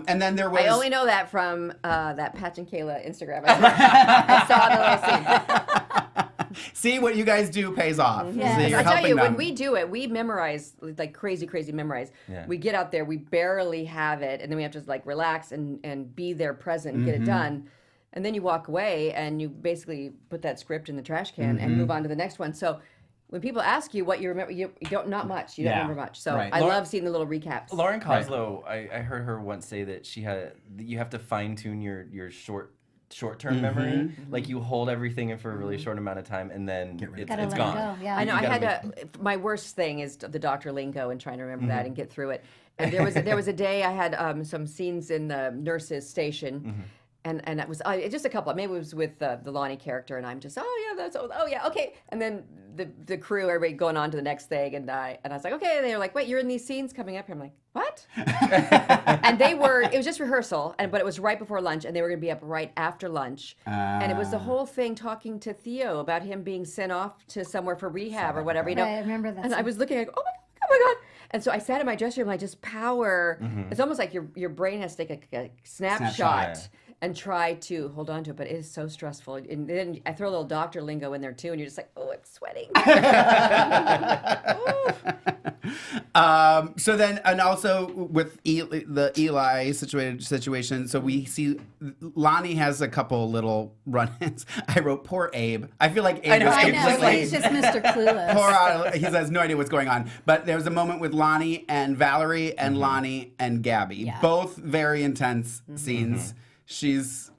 And then there was. I only know that from that Patch and Kayla Instagram. I saw the little scene. See, what you guys do pays off. Yes. See, you're I tell helping you, them. when we do it, we memorize like crazy memorize. Yeah. We get out there, we barely have it, and then we have to like relax and be there present and get it done. And then you walk away and you basically put that script in the trash can and move on to the next one. So when people ask you what you remember, you don't, not much. You don't Yeah. remember much. So Right. I Laura- love seeing the little recaps. Lauren Koslow, I heard her once say that you have to fine tune your short-term memory. Like you hold everything in for a really short amount of time and then it's Gotta let it gone. go, yeah. I know. You I gotta had my worst thing is the Dr. Lingo and trying to remember that and get through it. And there was a day I had some scenes in the nurses' station. And it was just a couple. Maybe it was with the Lonnie character, and I'm just, okay. And then the crew, everybody going on to the next thing, and I was like, okay. And they were like, wait, you're in these scenes coming up here. I'm like, what? And it was just rehearsal, but it was right before lunch, and they were going to be up right after lunch. And it was the whole thing talking to Theo about him being sent off to somewhere for rehab or whatever. You know? Right, I remember that And I scene. was looking like, oh my God. And so I sat in my dressing room and I just power. It's almost like your brain has to take a snapshot. Snapshot. and try to hold on to it, but it is so stressful. And then I throw a little doctor lingo in there too, and you're just like, oh, I'm sweating. So then, and also with the Eli situation, so we see Lonnie has a couple little run-ins. I wrote, poor Abe. I feel like Abe was I know, completely... he's just Mr. Clueless. He has no idea what's going on. But there was a moment with Lonnie and Valerie and Lonnie and Gabby. Yeah. Both very intense scenes.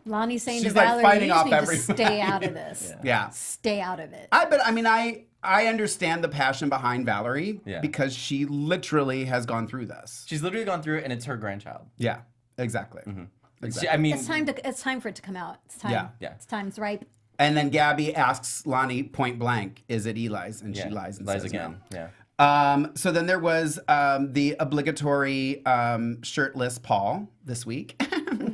Lonnie's saying she's to like Valerie, fighting you off just need everyone. to stay out of this. Yeah. Stay out of it. I understand the passion behind Valerie because she literally has gone through this. She's literally gone through it, and it's her grandchild. Yeah, exactly. I mean, It's time for it to come out. It's time. Yeah. It's time's ripe. And then Gabby asks Lonnie point blank, "Is it Eli's?" And she lies and lies says again. no. Yeah. So then there was the obligatory shirtless Paul this week.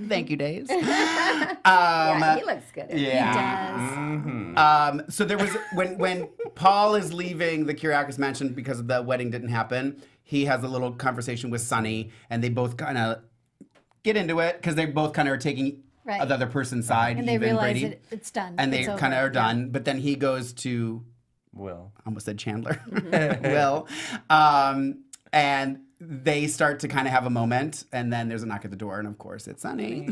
Thank you, Days. Yeah, he looks good. He does. So there was when Paul is leaving the Kyriakis mansion because the wedding didn't happen. He has a little conversation with Sonny, and they both kind of get into it because they both kind of are taking the other person's side. And they even realize Brady, it's done. and they It's kind of over. are done. But then he goes to Will. I almost said Chandler. Will. And they start to kind of have a moment, and then there's a knock at the door, and of course it's Sonny.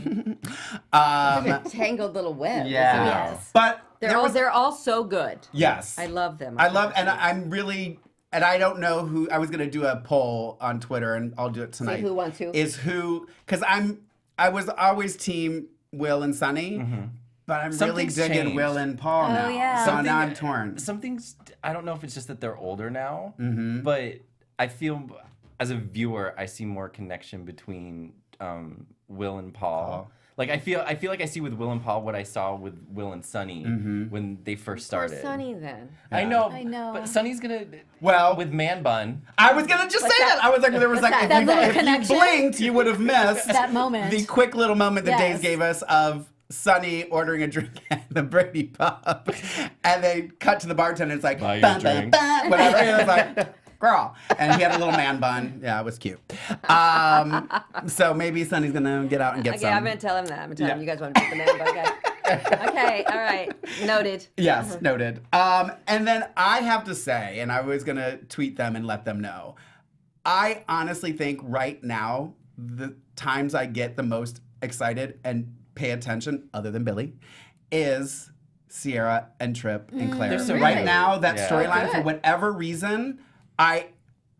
A tangled little web. Yeah. Yes. But They're all so good. yes. I love them. I'm really, and I don't know who, I was going to do a poll on Twitter, and I'll do it tonight. who wants who? Because I was always team Will and Sonny, but I'm really Something's digging changed. Will and Paul now. yeah. So now I'm torn. Something's, I don't know if it's just that they're older now, but I feel, as a viewer, I see more connection between Will and Paul. Like I feel like I see with Will and Paul what I saw with Will and Sonny when they first started. Sonny then. I know, know. but Sonny's gonna with Man Bun. I was gonna just say that. I was like, there was like, that? if That you, little if you connection? blinked, you would have missed That moment. the quick little moment that Yes. Days gave us of Sonny ordering a drink at the Brady pub, and they cut to the bartender. It's like, Buy your "Bum, bum, drink." bum," whatever. And it was like, girl, and he had a little man bun. Yeah, it was cute. So maybe Sonny's gonna get out and get Okay, some. I'm gonna tell him that. I'm gonna tell him you guys want to put the man bun. Okay, all right, noted. Yes, noted. And then I have to say, and I was gonna tweet them and let them know, I honestly think right now the times I get the most excited and pay attention, other than Billy, is Sierra and Trip and Claire. They're so right good. now, that Yeah. storyline, for Good. whatever reason, I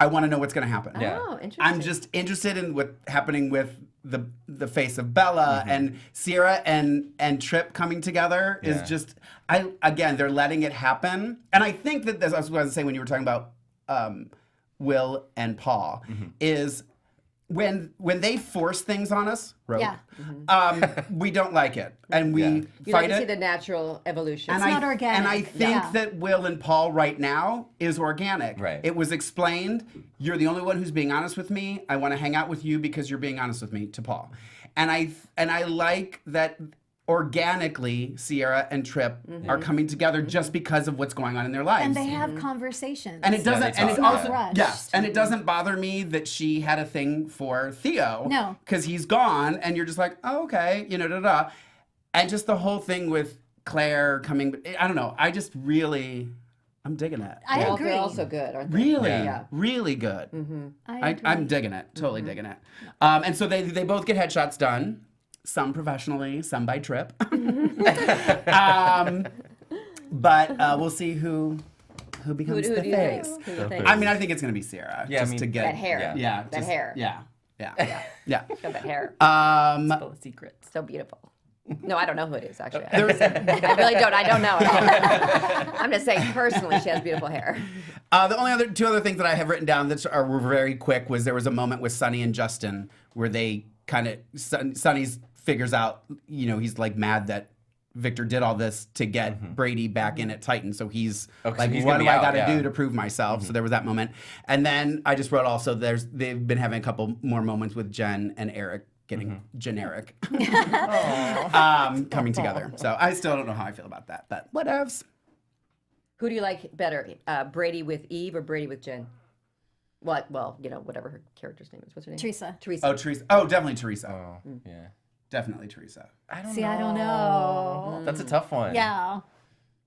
want to know what's gonna happen. Yeah. Oh, interesting. I'm just interested in what's happening with the face of Bella and Sierra and Trip coming together is Yeah. just again they're letting it happen, and I think that this, I was going to say when you were talking about Will and Paul is when they force things on us, Rogue, we don't like it, and we You like fight to see it. the natural evolution. And not organic. And I think Yeah. that Will and Paul right now is organic. Right. It was explained, you're the only one who's being honest with me. I want to hang out with you because you're being honest with me, to Paul. And I like that organically Sierra and Trip are coming together just because of what's going on in their lives. And they have conversations. And it doesn't, they and it talk. also, Rushed. yes, and it doesn't bother me that she had a thing for Theo. No. Because he's gone, and you're just like, oh, okay, da-da. And just the whole thing with Claire coming, I don't know, I just really, I'm digging it. I Well, agree. they're also good, aren't they? Really, Yeah. really good. I agree. I'm digging it, totally digging it. And so they both get headshots done, some professionally, some by Trip. But we'll see who becomes Who the do you think? face. Who do you think? I mean, I think it's gonna be Sierra. Yeah, I just mean, to get That hair. Yeah. Yeah, That just- hair. Yeah. Got that hair. Full of secrets. So beautiful. No, I don't know who it is, actually. I really don't. I don't know at all. I'm just saying, personally, she has beautiful hair. The only two other things that I have written down that were very quick was there was a moment with Sonny and Justin where they kind of Sonny's figures out, he's like mad that Victor did all this to get Brady back in at Titan. So he's Okay, like, so he's what gonna do be I out, got to yeah. do to prove myself? So there was that moment. And then I just wrote also they've been having a couple more moments with Jen and Eric getting generic coming together. So I still don't know how I feel about that, but whatevs. Who do you like better, Brady with Eve or Brady with Jen? Well, whatever her character's name is. What's her name? Teresa. Teresa. Oh, Teresa. Oh, definitely Teresa. Oh, yeah. Definitely Teresa. I don't See, know. I don't know. That's a tough one. Yeah.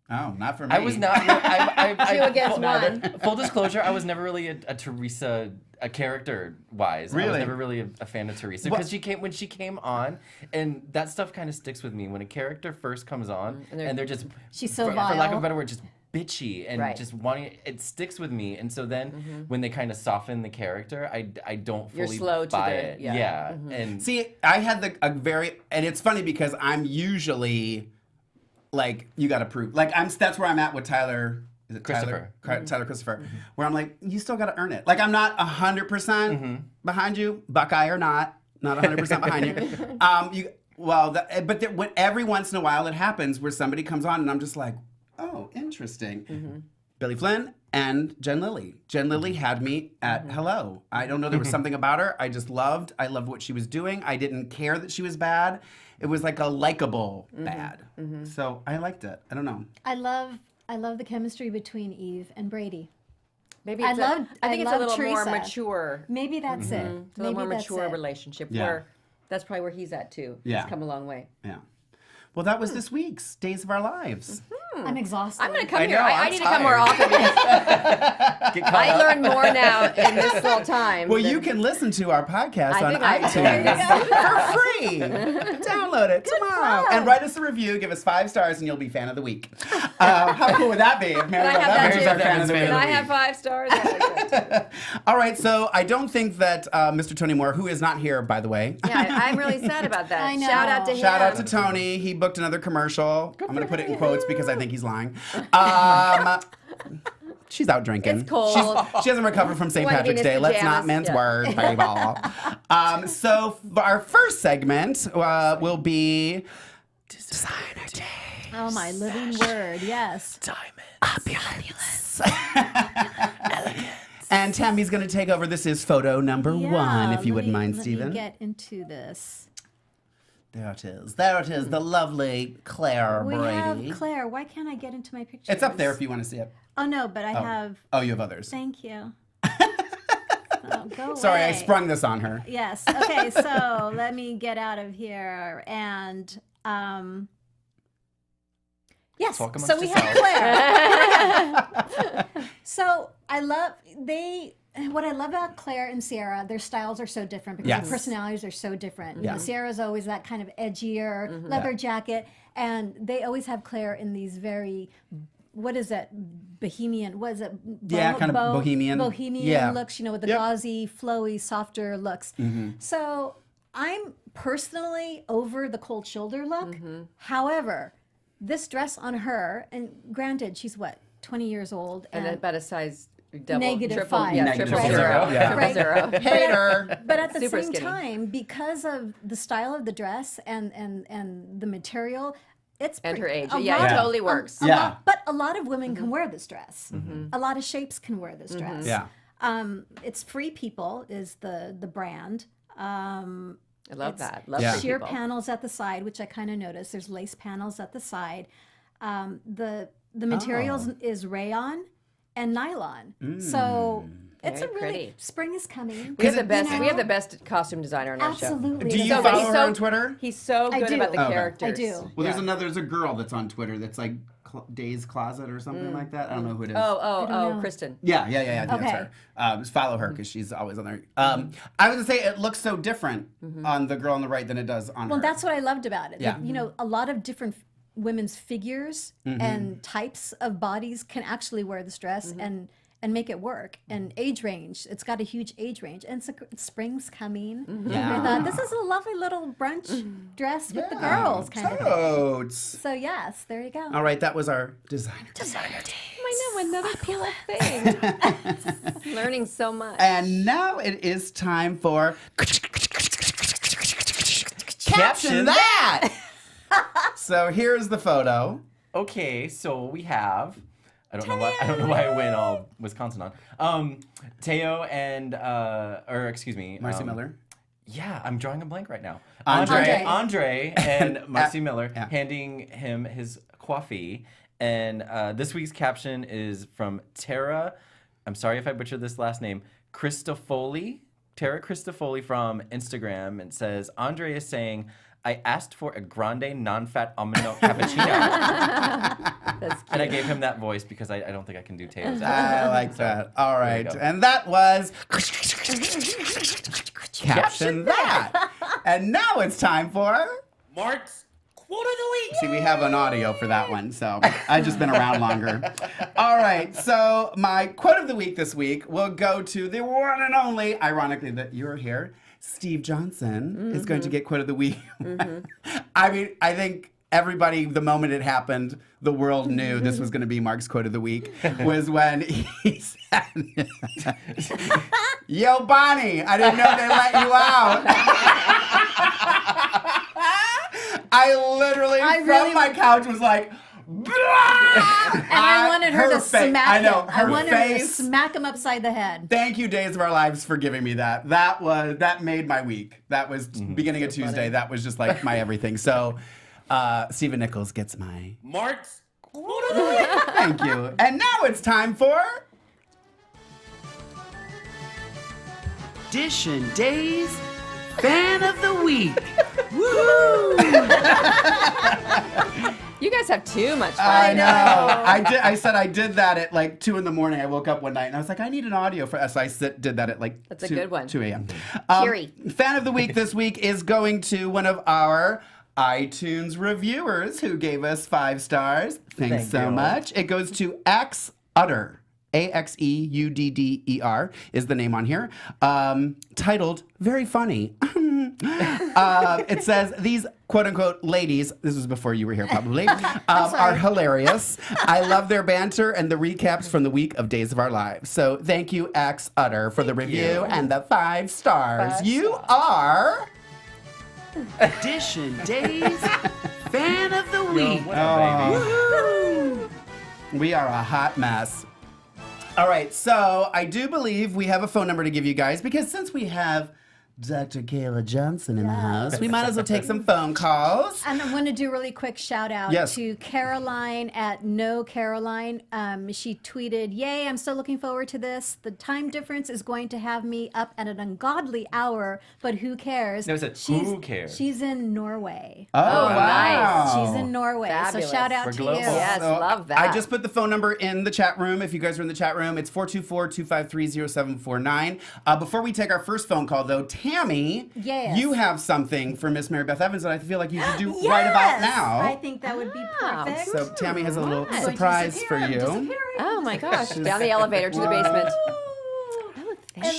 Oh, not for me. I was not. Two against one. Full disclosure, I was never really a Teresa, a character wise. I Really? was never really a fan of Teresa because when she came on, and that stuff kind of sticks with me. When a character first comes on and they're just She's so for lack of a vile. better word, just bitchy and Right. just wanting it sticks with me. And so then when they kind of soften the character, I don't You're fully slow to buy the- it. yeah. Yeah, and See, I had and it's funny because I'm usually like, you got to prove. Like, that's where I'm at with Tyler. Is it Christopher. Tyler Christopher. Where I'm like, you still got to earn it. Like, I'm not 100% behind you, Buckeye or not 100% behind you. When every once in a while it happens where somebody comes on and I'm just like, oh, interesting. Billy Flynn and Jen Lilly. Jen Lilly had me at hello. I don't know, there was something about her I loved what she was doing. I didn't care that she was bad. It was like a likable bad. So I liked it. I don't know. I love the chemistry between Eve and Brady. Maybe I it's love I think it's a little more Teresa. mature. Maybe that's it. It's a little more mature relationship Yeah. where that's probably where he's at too. Yeah. He's come a long way. Yeah. Well, that was this week's Days of Our Lives. I'm exhausted. I'm gonna come I here. know, I I'm need to come more often because get caught I up. learn more now in this little time. Well, than- you can listen to our podcast I on think I iTunes for free. Download it tomorrow. And write us a review. Give us 5 stars and you'll be fan of the week. How cool would that be if Mary Can I have Beth that Evans too? our fan of the week? Can I have 5 stars? I like that too. All right, so I don't think that Mr. Tony Moore, who is not here, by the way. Yeah, I'm really sad about that. I know. Shout out to him. Shout out to Tony. He booked another commercial. I'm going to put it in quotes because I think he's lying. She's out drinking. It's cold. She hasn't recovered from St. Wanna be in Patrick's his Day. Let's not pajamas. mince Yeah. words, baby. So for our first segment will be Designer Day. Oh my living word! Yes. Opulence. And Tami's going to take over. This is photo number 1, if you wouldn't mind, Let me Stephen. get into this. There it is. There it is. The lovely Claire We Brady. have Claire. Why can't I get into my pictures? It's up there if you want to see it. Oh no, but I have. Oh, you have others. Thank you. Oh, go Sorry, I away. sprung this on her. Yes. Okay. So let me get out of here and. Yes. Talk amongst So we have Claire. So what I love about Claire and Sierra, their styles are so different because Yes. their personalities are so different. Yeah. You know, Sierra's always that kind of edgier leather jacket, and they always have Claire in these very, what is that, bohemian? What is it? Yeah, kind of bohemian. Bohemian Yeah. looks. You know, with the Yep. gauzy, flowy, softer looks. So I'm personally over the cold shoulder look. However, this dress on her, and granted, she's what, 20 years old, And and about a size double, Negative triple, 5. yeah, Negative triple 0, zero, yeah. triple Right. 0. Hater. but at the Super same skinny. time, because of the style of the dress and the material, it's And her age. a Yeah, lot- it totally works. a Yeah. lot- but a lot of women can wear this dress. A lot of shapes can wear this dress. Yeah. It's Free People is the brand. I love that. Love Yeah. Free Sheer People. panels at the side, which I kind of noticed. There's lace panels at the side. The materials is rayon and nylon. So it's Very a really pretty. spring is coming. We have the it- best. you We have know? the best costume designer on our show. Absolutely. Do you So follow he's her so- on Twitter? He's so I good do. about the Okay. characters. I do. Well, Yeah. there's a girl that's on Twitter that's like Days Closet or something like that. I don't know who it is. Oh, know. Kristen. Yeah. I think it's Okay. her. Just follow her because she's always on there. I was gonna say it looks so different on the girl on the right than it does on Well, her. that's what I loved about it. Yeah. That, you know, a lot of different women's figures and types of bodies can actually wear this dress and make it work. And age range, it's got a huge age range. And spring's coming. Yeah. I thought this is a lovely little brunch dress with the girls kind of thing. Totes. So yes, there you go. All right, that was our designer. I know, another cool thing. Learning so much. And now it is time for Caption That. So here's the photo. Okay, so we have. I don't know why I went all Wisconsin on. Teo and excuse me, Marcy Miller. Yeah, I'm drawing a blank right now. Andre. Andre and Marcy Miller yeah. handing him his coiffee. And this week's caption is from Tara. I'm sorry if I butchered this last name. Cristofoli. Tara Cristofoli from Instagram. And says, Andre is saying, I asked for a grande non-fat almond milk cappuccino. That's cute. And I gave him that voice because I don't think I can do Taylor's I like that. All there you right. go. And that was Caption That. And now it's time for Mark's Quote of the Week. See, we have an audio for that one, so I've just been around longer. All right, so my quote of the week this week will go to the one and only, ironically that you're here, Steve Johnson is going to get quote of the week. I mean, I think everybody, the moment it happened, the world knew this was going to be Mark's quote of the week, was when he said, "Yo, Bonnie, I didn't know they let you out." I literally, from my couch, was like, And I wanted her to face. smack I know, him. her I wanted her to face. smack him upside the head. Thank you, Days of Our Lives, for giving me that. That made my week. That was beginning of Tuesday. That was just like my everything. So, Stephen Nichols gets my Mark's Quote of the Week. thank you. And now it's time for Dishin Days Fan of the Week. Woo! You guys have too much fun. I know. I said I did that at like 2 a.m. I woke up one night and I was like, I need an audio for us. So I did that at like That's a good one. 2 a.m. Cheery. Fan of the week this week is going to one of our iTunes reviewers who gave us 5 stars. Thanks Thank so you. much. It goes to X Utter. AXEUDDER is the name on here. Titled Very Funny. It says, these quote unquote ladies, this was before you were here probably, are hilarious. I love their banter and the recaps from the week of Days of Our Lives. So thank you, X Utter, for the review and the 5 stars. You are Dishin Days Fan of the Week. What up, baby? Woo! We are a hot mess. All right, so I do believe we have a phone number to give you guys because since we have Dr. Kayla Johnson in the house, we might as well take some phone calls. And I want to do a really quick shout out Yes. to Caroline at No Caroline. She tweeted, "Yay, I'm so looking forward to this. The time difference is going to have me up at an ungodly hour, but who cares?" No, it said, who cares? She's in Norway. Oh, nice. She's in Norway. Fabulous. So shout out We're to global. you. Yes, love that. I just put the phone number in the chat room. If you guys are in the chat room, it's 424-253-0749. Before we take our first phone call, though, Tami, Yes. you have something for Miss Mary Beth Evans that I feel like you should do right about Yes! now. I think that would be perfect. So Tami has a little I'm going to surprise for disappear. I'm you. disappearing. Oh my gosh, down the elevator to the basement.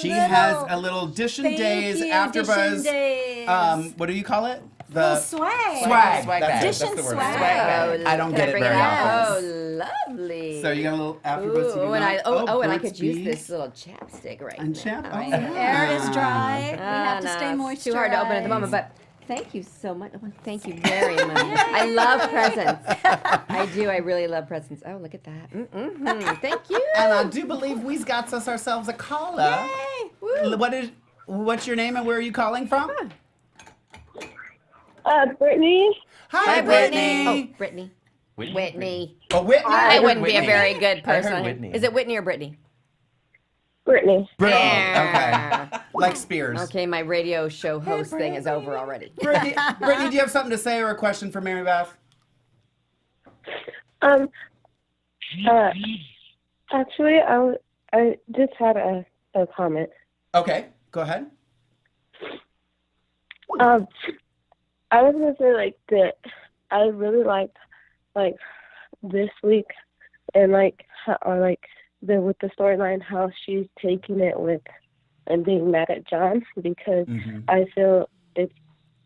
She has a little Dishin Thank Days you, AfterBuzz. Dishin Days. What do you call it? Little swag. Swag. Swag That's bag. it. Dishin That's the word. swag. bag. I don't Can get it bring very out? often. Oh, lovely. So you got a little AfterBuzz. you Ooh, can and I go- and I Burt's could use Bees. this little chapstick right And now. chap- oh, right yeah. now. Air is dry. We have to no, stay it's moisturized. too hard to open at the moment, but thank you so much. Oh, thank you very much. I love presents. I do. I really love presents. Oh, look at that. Thank you. And I do believe we've got us ourselves a caller. Yay. Woo. What's your name and where are you calling from? Brittany. Hi, Brittany. Oh, Brittany. Whitney. Whitney. Oh, Whitney. I wouldn't be a Whitney. very good I heard person. Whitney. Is it Whitney or Brittany? Brittany. Brittany. Yeah. Okay. Like Spears. Okay, my radio show host thing is over already. Brittany, do you have something to say or a question for Mary Beth? Actually, I just had a comment. Okay, go ahead. I was gonna say that I really liked this week and with the storyline how she's taking it with and being mad at John because I feel it's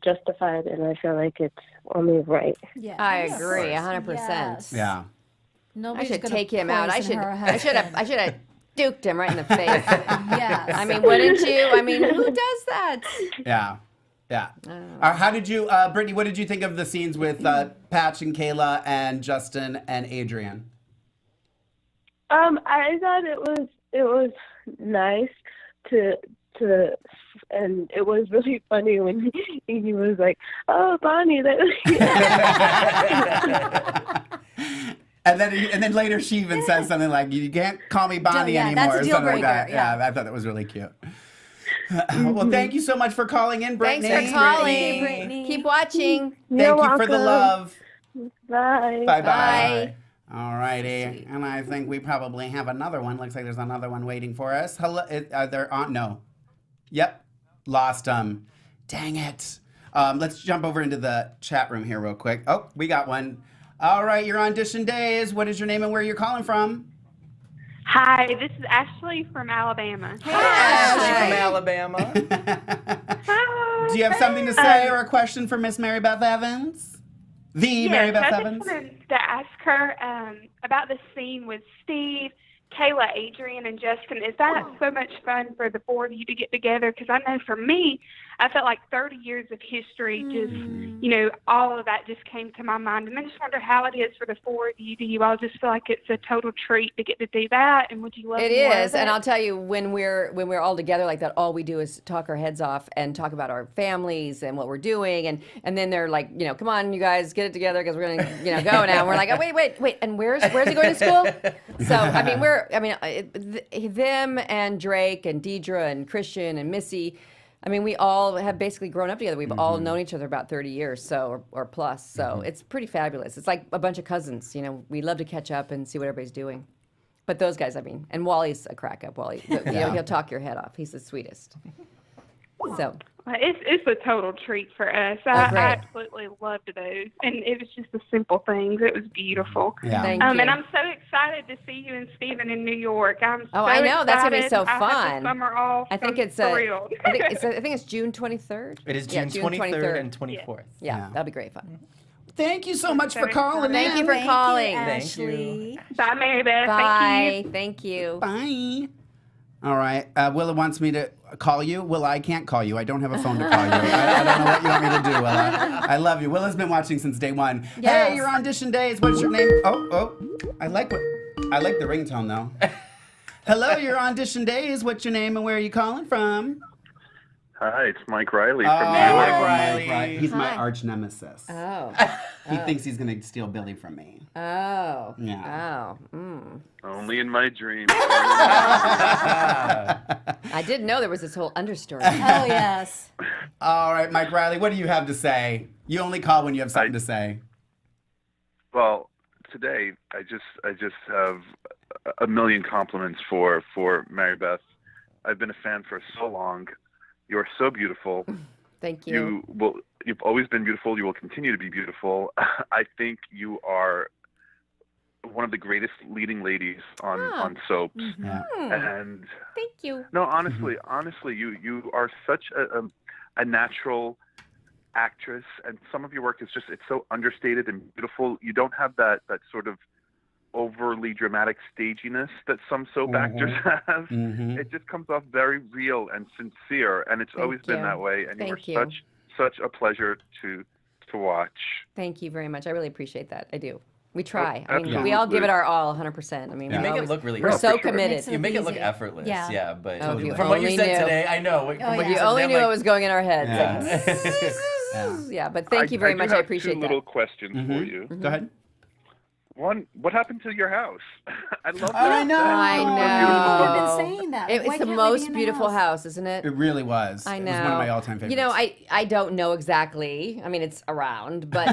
justified and I feel like it's only right. Yeah. I agree, 100%. Yes. Yeah. I Nobody's should gonna take him out. I poison should her I should have duked him right in the face. Yes. I mean, wouldn't you? I mean, who does that? Yeah. Yeah. How did you, Brittany, what did you think of the scenes with Patch and Kayla and Justin and Adrian? I thought it was nice to and it was really funny when he was like, "Oh, Bonnie," And then later she even says something like, "You can't call me Bonnie Yeah, anymore," that's a or deal something like that. breaker, yeah. I thought that was really cute. Well, thank you so much for calling in, Brittany. Thanks for calling. Brittany. Brittany. Keep watching. You're Thank you for the welcome. love. Bye. Bye-bye. Bye. All righty. And I think we probably have another one. Looks like there's another one waiting for us. Hello. Are there on? No. Yep. Lost them. Dang it. Let's jump over into the chat room here real quick. Oh, we got one. All right. You're on Dishin Days. What is your name and where you're calling from? Hi, this is Ashley from Alabama. Ashley from Alabama. Hi. Do you have something to say or a question for Miss Mary Beth Evans? Mary Beth Evans? I just wanted to ask her about the scene with Steve, Kayla, Adrian, and Justin. Is that so much fun for the four of you to get together? Because I know for me, I felt like 30 years of history, just, all of that just came to my mind. And I just wonder how it is for the four of you. Do you all just feel like it's a total treat to get to do that? And would you love It more is, of and I'll tell you, when we're all together like that, all we do is talk our heads off and talk about our families and what we're doing, and then they're like, come on, you guys, get it together because we're gonna, go now. And we're like, oh, wait, and where's he going to school? So them and Drake and Deidre and Christian and Missy. I mean, we all have basically grown up together. We've all known each other about 30 years, or plus. So it's pretty fabulous. It's like a bunch of cousins. We love to catch up and see what everybody's doing. But those guys, and Wally's a crack up. Wally, he'll talk your head off. He's the sweetest. So. Well, it's a total treat for us. I absolutely loved those, and it was just the simple things. It was beautiful. Yeah. Thank you. And I'm so excited to see you and Stephen in New York. I'm so I know. excited. That's gonna be so I fun. have the summer off. I think I'm it's thrilled. I think it's June 23rd. It is Yeah, June 23rd and 24th. Yeah, that'll be great fun. Thank you so much for calling Thank in. you for calling. Thank you. Ashley. Bye, Mary Beth. Bye. Thank you. Thank you. Bye. All right. Willa wants me to call you. Willa, I can't call you. I don't have a phone to call you. I don't know what you want me to do, Willa. I love you. Willa's been watching since day one. Yes. Hey, you're on Dishin Days. What's your name? Oh. I like the ringtone though. Hello, you're on Dishin Days. What's your name and where are you calling from? Hi, it's Mike Riley Oh, from New Mike York. Riley. He's my Hi. arch nemesis. Oh. He thinks he's going to steal Billy from me. Oh. Yeah. Oh. Mm. Only in my dreams. I didn't know there was this whole understory. Oh, yes. All right, Mike Riley, what do you have to say? You only call when you have something to say. Well, today I just have a million compliments for Mary Beth. I've been a fan for so long. You are so beautiful. Thank you. You've always been beautiful. You will continue to be beautiful. I think you are one of the greatest leading ladies on soaps. Yeah. And Thank you. no, honestly, you are such a natural actress, and some of your work is it's so understated and beautiful. You don't have that sort of overly dramatic staginess that some soap actors have. It just comes off very real and sincere, and it's always been that way. And Thank you you. are such a pleasure to watch. Thank you very much. I really appreciate that. I do. We try. Oh, I mean, we all give it our all, 100%. I mean, You we make always, it look really we're easy. so for sure. committed. Makes it You make it look easy. effortless, Yeah. but Oh, if you from what you only said knew. today, I know. From what If you you said only today, knew I'm what was going in our heads. Yeah. Like, yeah, but thank you very much. do I have appreciate two that. little questions for you. Go ahead. One, what happened to your house? I love that. I know. I People know. have been saying that. It's Why the can't we be most in the beautiful house? house, isn't it? It really was. I know. It was one of my all-time favorites. You know, I don't know exactly. I mean, it's around, but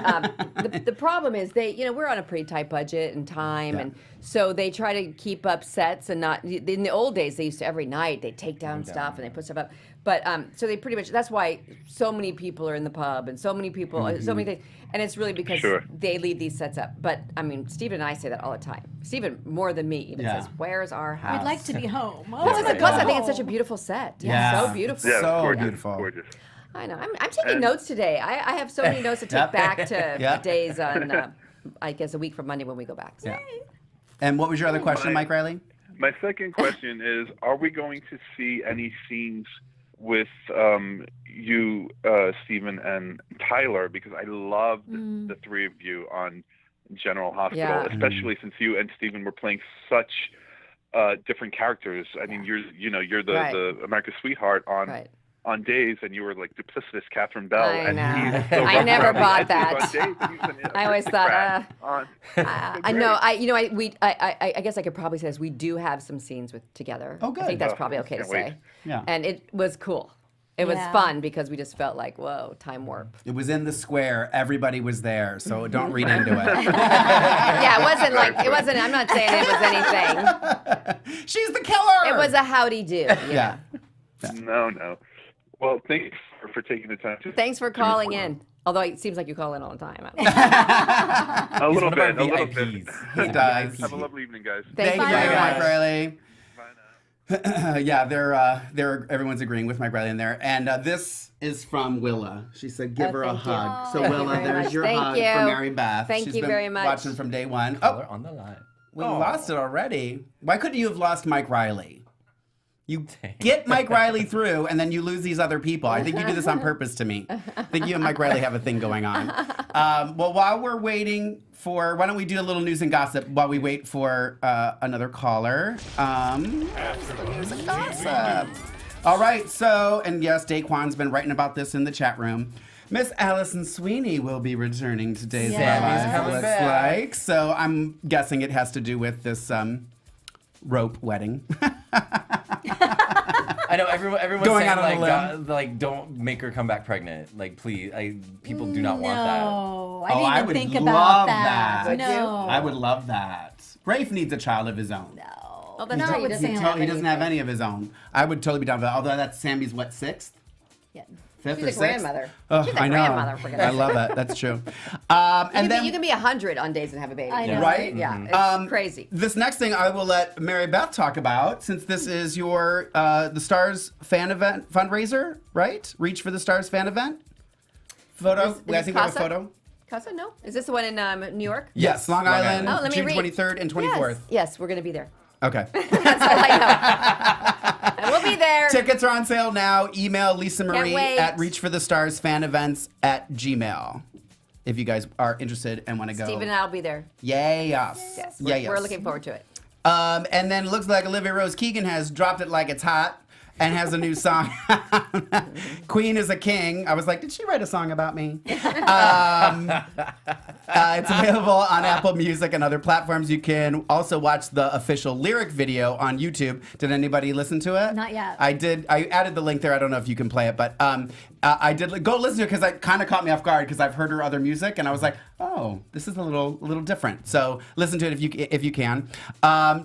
the problem is we're on a pretty tight budget and time, and so they try to keep up sets and not. In the old days, they used to every night they take down stuff and they put stuff up. But so they pretty much. That's why so many people are in the pub and so many people, so many things, and it's really because they leave these sets up. But I mean, Stephen and I say that all the time. Stephen more than me even says, "Where's our house?" We'd like to be home. Plus, I think it's such a beautiful set. Yeah. So beautiful. Yeah, So gorgeous, beautiful. gorgeous. I know. I'm taking notes today. I have so many notes to take back to days on, I guess, a week from Monday when we go back. So. Yeah. And what was your other question, Mike Riley? My second question is, are we going to see any scenes with you, Stephen, and Tyler? Because I loved the three of you on General Hospital, especially since you and Stephen were playing such different characters. I mean, you're the America's sweetheart on on Days, and you were like duplicitous Catherine Bell. I and know. he's so I never rough around bought the edges that. on Days, and he's I always thought, I know. I guess I could probably say this. We do have some scenes together. Oh, good. I think that's Oh, probably okay to can't wait. say. Yeah. And it was cool. It was Yeah. fun because we just felt like, whoa, time warp. It was in the square. Everybody was there, so don't read into it. Yeah, it wasn't like, it wasn't, I'm not saying it was anything. She's the killer. It was a howdy do. Yeah. No. Well, thanks for taking the time. Thanks for calling in. Although it seems like you call in all the time. A little one of our bit. A little bit. VIPs. He does. Have a lovely evening, guys. Thank you Thank very you, much. Mike Riley. Bye now. Yeah, they're everyone's agreeing with Mike Riley in there. And this is from Willa. She said, "Give her a thank you. hug." So Thank you Willa, very there's much. your Thank hug you. for Mary Beth. Thank She's you been very much. watching from day one. Caller Oh, on the line. we lost it already. Why couldn't you have lost Mike Riley? You get Mike Riley through, and then you lose these other people. I think you do this on purpose to me. I think you and Mike Riley have a thing going on. Well, while we're waiting for, why don't we do a little news and gossip while we wait for another caller? News and gossip. All right, so, and yes, Daquan's been writing about this in the chat room. Miss Allison Sweeney will be returning to Days of Our Yes. Lives, Sammy's it coming looks back. like. So I'm guessing it has to do with this rope wedding. I know everyone's Going saying out on a limb. like don't make her come back pregnant. Like please, people do not want that. No, I Oh, didn't I even would think love about that. that. Would you? No. I would love that. Rafe needs a child of his own. No. Oh, but No, now I he would doesn't say have no. He doesn't have any of his own. I would totally be down for that. Although that's Sammy's, what, 6th? Yeah. 5th She's or a 6th? grandmother. Oh, She's a I know. grandmother, for goodness I love it. That's true. You can be 100 on Days and have a baby. I know. Right? Yeah, it's crazy. This next thing I will let Mary Beth talk about, since this is your the Stars fan event fundraiser, right? Reach for the Stars fan event. Photo. Is I this think we have a Casa? photo. Casa, no? Is this the one in New York? Yes, Long Island, Oh, let me June read. 23rd and 24th. Yes, we're going to be there. Okay. That's all I know. And we'll be there. Tickets are on sale now. Email Lisa Marie wait. at reachforthestarsfanevents@gmail.com if you guys are interested and want to go. Stephen and I'll be there. Yay, yes. Yes, Yay, we're yes. looking forward to it. And then it looks like Olivia Rose Keegan has dropped it like it's hot and has a new song. Queen is a King. I was like, did she write a song about me? It's available on Apple Music and other platforms. You can also watch the official lyric video on YouTube. Did anybody listen to it? Not yet. I did. I added the link there. I don't know if you can play it, but I did go listen to it because it kind of caught me off guard because I've heard her other music and I was like, oh, this is a little different. So listen to it if you can.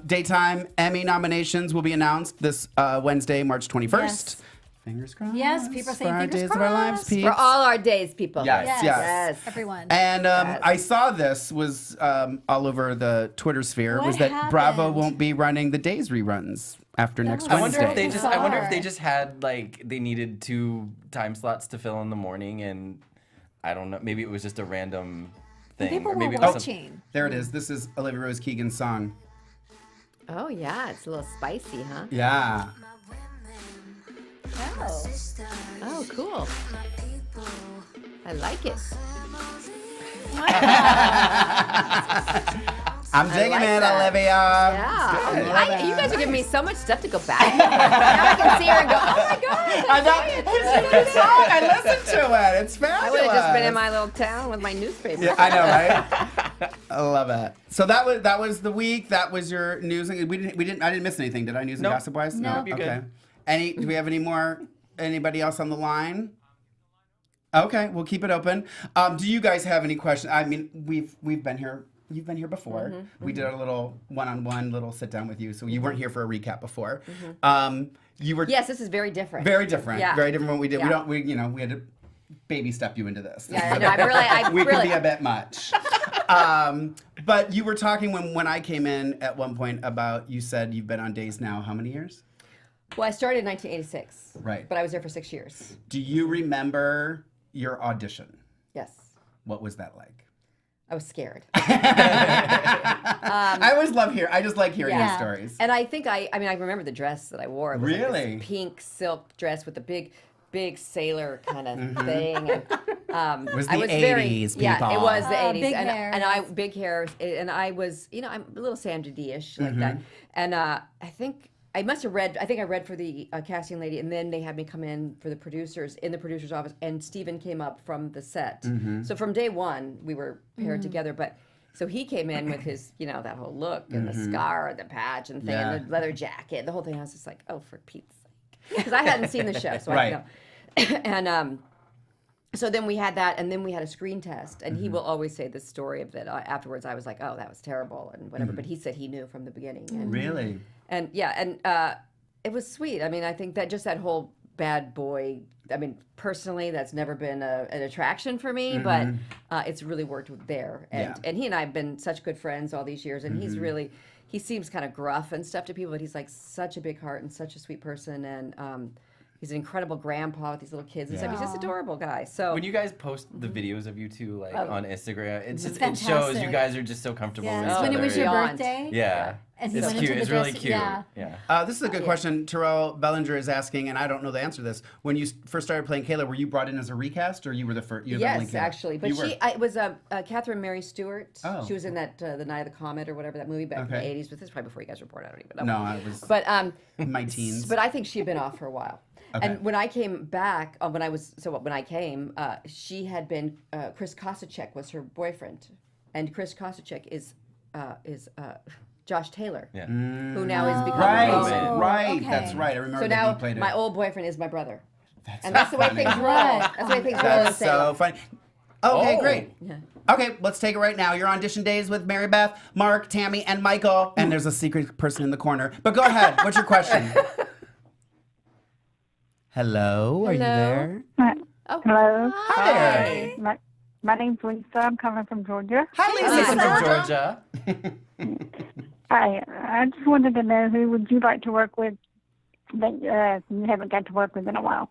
Daytime Emmy nominations will be announced this Wednesday, March 21st. Yes. Fingers crossed. Yes, people are saying for our fingers Days of Our Lives, crossed. peeps. For all our days, people. Yes, Yes. yes. Everyone. And Yes. I saw this was all over the Twitter sphere. What was that Bravo happened? won't be running the Days reruns after next was I wonder Wednesday. if they just. I wonder if they Bizarre. just had like they needed 2 time slots to fill in the morning, and I don't know. Maybe it was just a random thing, People or were maybe it was some- watching. There it is. This is Olivia Rose Keegan's song. Oh, yeah. It's a little spicy, huh? Yeah. Oh. Oh, cool. I like it. I'm digging like it, that. Olivia. Yeah. You guys are giving me so much stuff to go back. Now I can see her and go, oh my God. I thought it's a good song. I listened to it. It's I fabulous. would have just been in my little town with my newspaper. Yeah, I know, right? I love it. So that was the week. That was your news. I didn't miss anything. Did I? News and Nope. gossip wise? Nope. You're good. Okay. Do we have any more? Anybody else on the line? Okay, we'll keep it open. Do you guys have any questions? I mean, we've been here. You've been here before. Mm-hmm. We did a little one-on-one little sit down with you, so you weren't here for a recap before. You were Yes, this is very different. very different. Yeah. Very different from what we did. Yeah. We had to baby step you into this. Yeah, I know. I We really, can be a bit much. But you were talking when I came in at one point about, you said you've been on Days now how many years? well, I started in 1986. Right. But I was there for 6 years. Do you remember your audition? Yes. What was that like? I was scared. I always love I just like hearing Yeah. these stories. And I think I remember the dress that I wore. It was like this Really? pink silk dress with a big sailor kind of thing. And, It was I the was very 80s, Yeah, people. it was the 80s. Big and hair, and I yes. big hair, and I was, I'm a little Sandra Dee-ish like that. Mm-hmm. And I think I must have read. I think I read for the casting lady, and then they had me come in for the producers in the producer's office. And Steven came up from the set. So from day one, we were paired together. But so he came in with his, that whole look and the scar, and the patch, and thing, and the leather jacket, the whole thing. I was just like, oh, for Pete's sake, because I hadn't seen the show, so I didn't know. And so then we had that, and then we had a screen test, and he will always say this story of that. Afterwards, I was like, oh, that was terrible, and whatever. But he said he knew from the beginning. And, Really? And it was sweet. I mean, I think that just that whole bad boy. I mean, personally, that's never been an attraction for me, but it's really worked there. And he and I have been such good friends all these years, and he's really. He seems kind of gruff and stuff to people, but he's like such a big heart and such a sweet person, and. He's an incredible grandpa with these little kids and stuff. He's just adorable guy. So when you guys post the videos of you two on Instagram, it fantastic. shows you guys are just so comfortable with each when other. it was your Beyond. birthday. Yeah. And he It's went cute. into the It's really dress- cute. yeah. This is a good question. Terrell Bellinger is asking, and I don't know the answer to this. When you first started playing Kayla, were you brought in as a recast, or you were the first? Yes, actually. But it was Catherine Mary Stewart. Oh. She was in that The Night of the Comet or whatever, that movie back in the 80s. But this is probably before you guys were born. I don't even know. No, I was But in my teens. But I think she had been off for a while. Okay. And when I came back, when I came, she had been Chris Kosacek was her boyfriend, and Chris Kosacek is Josh Taylor, who now is becoming Roman. Right. Okay. That's right. I remember So that now he played it. my old boyfriend is my brother, That's and that's the way funny. things roll. That's the way things roll in That's so Salem. funny. Okay, Oh. great. Yeah. Okay, let's take it right now. You're on Dishin Days with Mary Beth, Mark, Tami, and Michael, and there's a secret person in the corner. But go ahead. What's your question? Hello, are you there? Oh. Hello. Hi there. My name's Lisa. I'm coming from Georgia. Hi, Lisa. Lisa from Georgia. Georgia. I just wanted to know, who would you like to work with that you haven't got to work with in a while,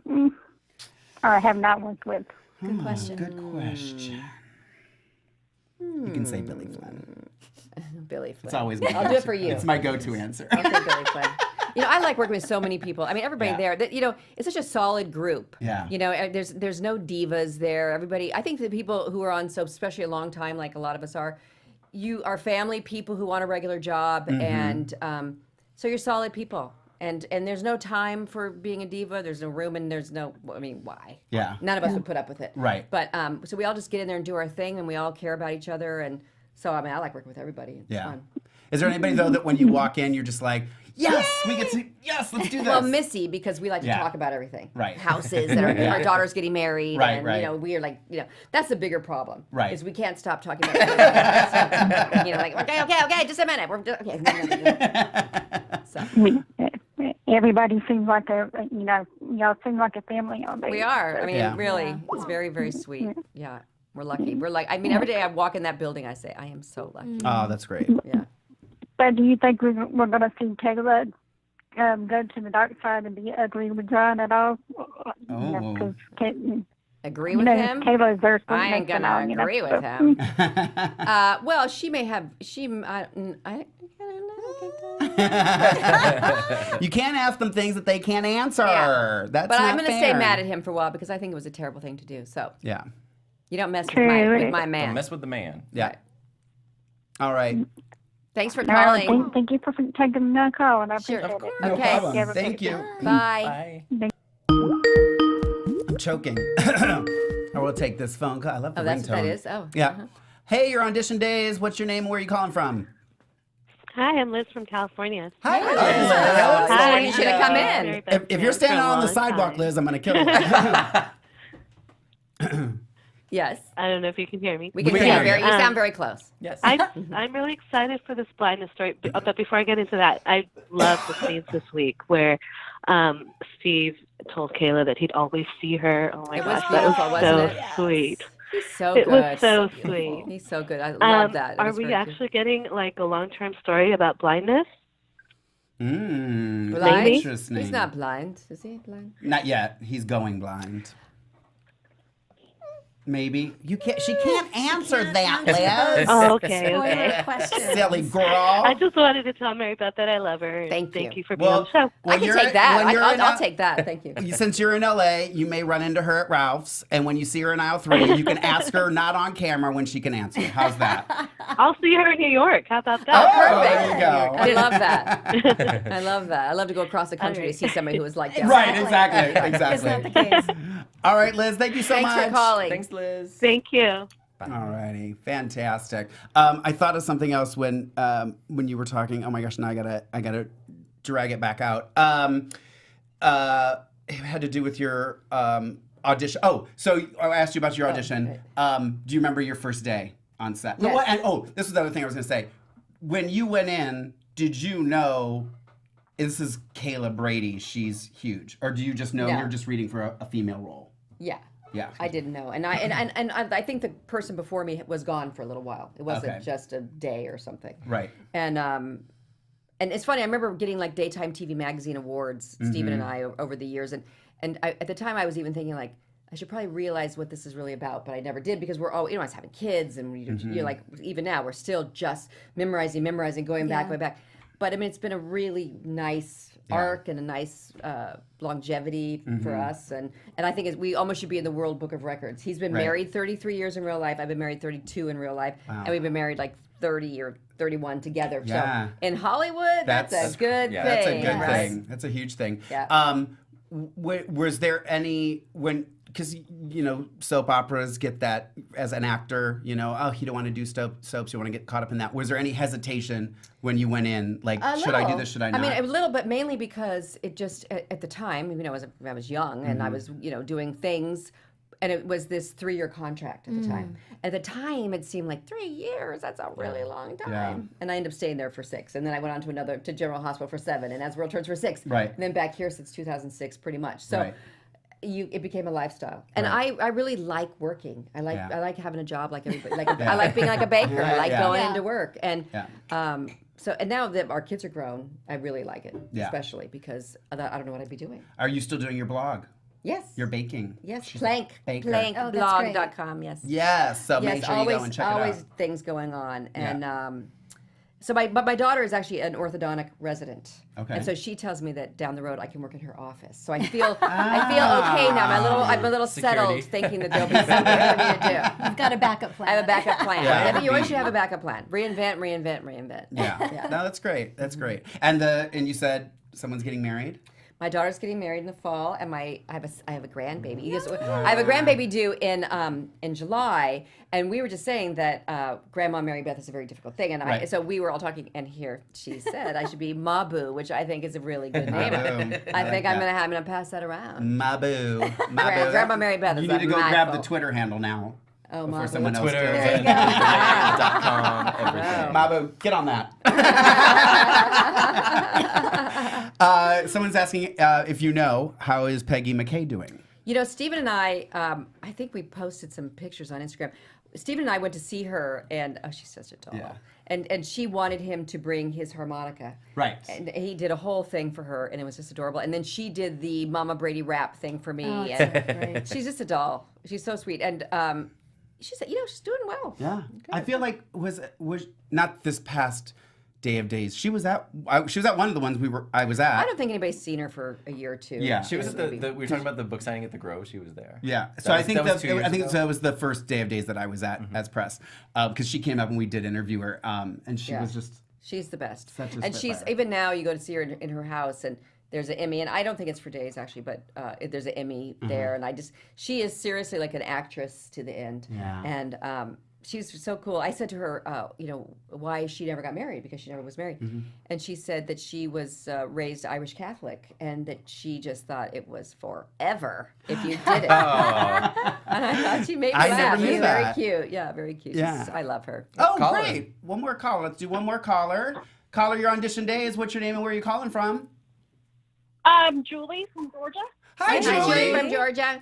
or have not worked with? Good question. Good question. You can say Billy Flynn. Billy Flynn. It's always my I'll do it for you. It's my go-to answer. I'll say Billy Flynn. I like working with so many people. I mean, everybody there. That it's such a solid group. Yeah. There's no divas there. Everybody. I think the people who are on soap, especially a long time, like a lot of us are, you are family people who want a regular job, and so you're solid people. And there's no time for being a diva. There's no room, and there's no. I mean, why? Yeah. None of us would put up with it. Right. But so we all just get in there and do our thing, and we all care about each other, and so I mean, I like working with everybody. It's fun. Is there anybody though that when you walk in, you're just like, yes, we get to, yes, let's do this. Well, Missy, because we like to Yeah. talk about everything. Right. Houses, and our daughter's getting married, Right, and right. we are like, that's the bigger problem. Right. Is we can't stop talking about everything. Like, okay, just a minute. We're just, okay. So. Everybody seems like y'all seem like a family on there. We are. I mean, Yeah. really, it's very, very sweet. Yeah, we're lucky. We're like, I mean, every day I walk in that building, I say, I am so lucky. Oh, that's great. Yeah. But do you think we're going to see Kayla go to the dark side and be ugly with John at all? Oh. Agree with him? Kayla is there. I ain't gonna agree with him. Well, she may have. I You can't ask them things that they can't answer. Yeah. That's But not I'm going to stay fair. mad at him for a while because I think it was a terrible thing to do. So Yeah. you don't mess with True. my Don't man. mess with the man. Yeah. All right. Thanks for All right, calling. thank you for taking the call, and I Sure. appreciate Of it. No Okay. problem. Thank you. Bye. Bye. I'm choking. I will take this phone call. I love the Oh, that's ringtone. what that is? Oh. Yeah. Hey, you're on Dishin Days. What's your name? Where are you calling from? Hi, I'm Liz from California. Hi, Liz. Hi. You should have come in. If you're standing on the sidewalk, Liz, I'm going to kill you. Yes. I don't know if you can hear me. We can We hear can you. hear You you. sound very close. Yes. I'm really excited for this blindness story. But before I get into that, I love the scenes this week where Steve told Kayla that he'd always see her. Oh my It was gosh, that was beautiful, so wasn't it? sweet. He's so It good. was so sweet. He's so good. I love that. It Are was we very actually getting like a long-term story about blindness? Blind? Blind? Interesting. He's not blind. Is he blind? Not yet. He's going blind. Maybe. You can't. She can't answer that, Liz. Oh, okay, Spoiler okay. question. Silly girl. I just wanted to tell Mary Beth that I love her. And Thank thank you. you for being on the show. I can take that. I'll take that. Thank you. Since you're in LA, you may run into her at Ralph's, and when you see her in aisle 3, you can ask her not on camera when she can answer. How's that? I'll see her in New York. How about Oh, that? Perfect. there you go. I love that. I love that. I love to go across the country to see somebody who is like that. Right, exactly. It's not the case. All right, Liz, thank you so Thanks much. for calling. Thanks, Liz. Thank you. All righty, fantastic. I thought of something else when you were talking. Oh my gosh, now I gotta drag it back out. It had to do with your audition. Oh, so I asked you about your audition. Do you remember your first day on set? Yes. This was the other thing I was gonna say. When you went in, did you know this is Kayla Brady? She's huge, or do you just know No. you're just reading for a female role? Yeah. Yeah. I didn't know, and I think the person before me was gone for a little while. It wasn't Okay. just a day or something. Right. And it's funny. I remember getting like daytime TV magazine awards, Stephen and I, over the years, and at the time I was even thinking like I should probably realize what this is really about, but I never did because we're all I was having kids, and you're like even now we're still just memorizing, going back. But I mean, it's been a really nice arc and a nice longevity for us, and I think we almost should be in the World Book of Records. He's been married 33 years in real life. I've been married 32 in real life, and we've been married like 30 or 31 together. Yeah. So in Hollywood, that's a good thing. That's a good right? thing. That's a huge thing. Yeah. Was there any because soap operas get that as an actor, you don't want to do soaps, you want to get caught up in that. Was there any hesitation when you went in, like should I do this, should I not? I mean, a little bit, mainly because it just at the time, I was young and I was doing things. And it was this 3-year contract at the time. At the time, it seemed like 3 years. That's a really long time. Yeah. And I ended up staying there for 6. And then I went on to General Hospital for 7. And as World Turns for 6. Right. And then back here since 2006, pretty much. So Right. it became a lifestyle. And I really like working. I like having a job like everybody. Like Yeah. I like being like a baker. I like Yeah. going Yeah. into work. And Yeah. so and now that our kids are grown, I really like it. Yeah. Especially because I don't know what I'd be doing. Are you still doing your blog? Yes. You're baking? Yes, She's a baker. plankblog.com, yes. Yes, so make sure you go and check it out. Always things going on. And so my daughter is actually an orthodontic resident. Okay. And so she tells me that down the road I can work in her office. So I feel okay now. I'm a little Security. settled thinking that there'll be something for me to do. I've got a backup plan. I have a backup plan. Yeah. But you always should have a backup plan. Reinvent. Yeah. No, that's great. That's great. And you said someone's getting married? My daughter's getting married in the fall, and I have a grandbaby. I have a grandbaby due in July, and we were just saying that Grandma Mary Beth is a very difficult thing, and so we were all talking, and here she said I should be Mabu, which I think is a really good name. Mabu. I think I'm gonna pass that around. Mabu. Grandma Mary Beth. You is need a to go grab the mouthful. Twitter handle now. Oh, before Mabu. someone else Twitter, steals it. .com, everything. Mabu, get on that. Someone's asking if you know, how is Peggy McKay doing? Stephen and I think we posted some pictures on Instagram. Stephen and I went to see her, and she's such a doll. Yeah. And she wanted him to bring his harmonica. Right. And he did a whole thing for her, and it was just adorable. And then she did the Mama Brady rap thing for me. Oh, and it's so great. she's just a doll. She's so sweet. And she said, she's doing well. Yeah. I feel like was not this past Day of Days. She was at one of the ones I was at. I don't think anybody's seen her for a year or two. Yeah. She was at we were talking about the book signing at the Grove. She was there. Yeah, so That I was- think that was 2 years ago. that was the first Day of Days that I was at as press, because she came up and we did interview her, and she was just She's the best. Such a and she's spitfire. even now you go to see her in her house and there's an Emmy, and I don't think it's for days actually, but there's an Emmy there, and she is seriously like an actress to the end. Yeah. And she's so cool. I said to her, why she never got married, because she never was married. And she said that she was raised Irish Catholic and that she just thought it was forever if you did it. And I thought she made me I laugh. never knew She's that. very cute. Yeah, very cute. Yeah. I love her. Oh, Caller. great! One more caller. Let's do one more caller. Caller, you're on Dishin Days. What's your name and where are you calling from? Julie from Georgia. Hi, Hi, Julie Julie. from Georgia.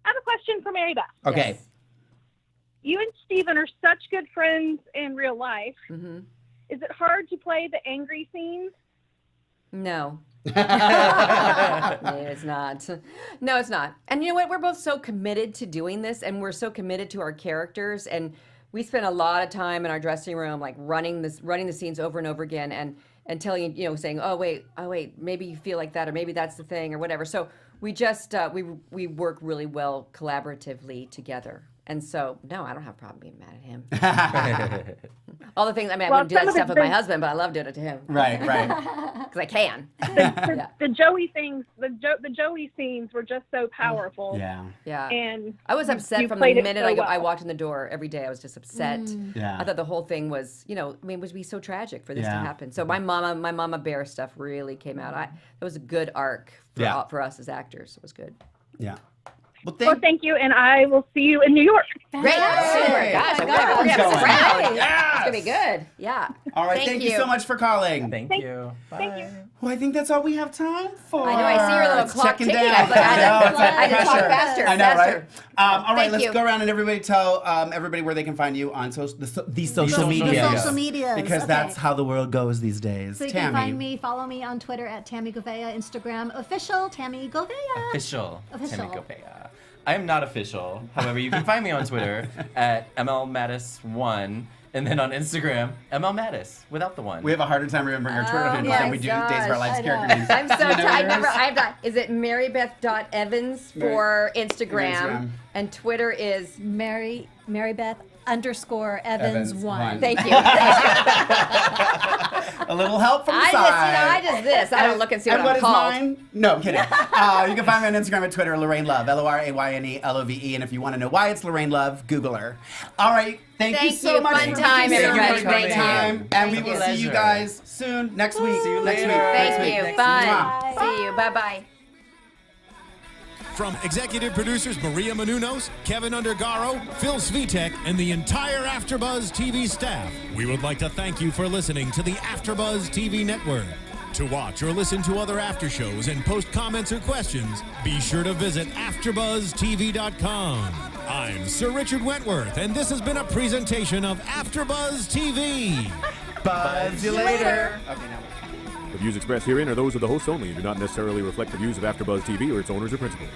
I have a question for Mary Beth. Okay. Yes. You and Stephen are such good friends in real life. Mm-hmm. Is it hard to play the angry scenes? No. No, it's not. No, it's not. And you know what? We're both so committed to doing this, and we're so committed to our characters, and we spend a lot of time in our dressing room, like running the scenes over and over again, and telling saying, oh wait, maybe you feel like that, or maybe that's the thing, or whatever. So we just we work really well collaboratively together, And so, no, I don't have a problem being mad at him. All the things, I wouldn't do that stuff with my husband, but I love doing it to him. Right. Because I can. The Joey things, the Joey scenes were just so powerful. Yeah. And I was upset from the minute I walked in the door every day. I was just upset. Yeah. I thought the whole thing was, it would be so tragic for this to happen. So my mama bear stuff really came out. It was a good arc for us as actors. It was good. Yeah. Well, thank you, and I will see you in New York. Great. Hey. Gosh, Oh my we're going to have God. some crowd. Yes. It's going to be good. Yeah. All right. Thank you so much for calling. Thank you. Bye. Thank you. Well, I think that's all we have time for. I know. I see your little It's clock checking ticking. down. I was like, I had to talk Pressure. faster. I know, faster. right? All right, Thank let's you. go around and everybody tell everybody where they can find you on the social media. The social medias. Because okay. that's how the world goes these days. So you can follow me on Twitter at Tami Goveia, Instagram official Tami Goveia. Official. Tami Goveia. I am not official. However, you can find me on Twitter at MLMattis1, and then on Instagram, MLMattis, without the one. We have a harder time remembering our Twitter handles than we do Days of Our Lives character names. I'm so tired. Is it marybeth.evans for Instagram? And Twitter is Marybeth_Evans1. Thank you. A little help from the side. I just this. I don't look and see what and I'm what called. Is mine? No, I'm kidding. You can find me on Instagram and Twitter, Lorraine Love, LORAYNELOVE. And if you want to know why it's Lorraine Love, Google her. All right. Thank you so much. Fun time, everybody. Thank you. And we will see you guys soon next week. See you later. Thank you. Fun. Bye. See you. Bye-bye. From executive producers Maria Menounos, Kevin Undergaro, Phil Svitek, and the entire AfterBuzz TV staff, we would like to thank you for listening to the AfterBuzz TV network. To watch or listen to other after shows and post comments or questions, be sure to visit AfterBuzzTV.com. I'm Sir Richard Wentworth, and this has been a presentation of AfterBuzz TV. Buzz you later. The views expressed herein are those of the hosts only and do not necessarily reflect the views of AfterBuzz TV or its owners or principals.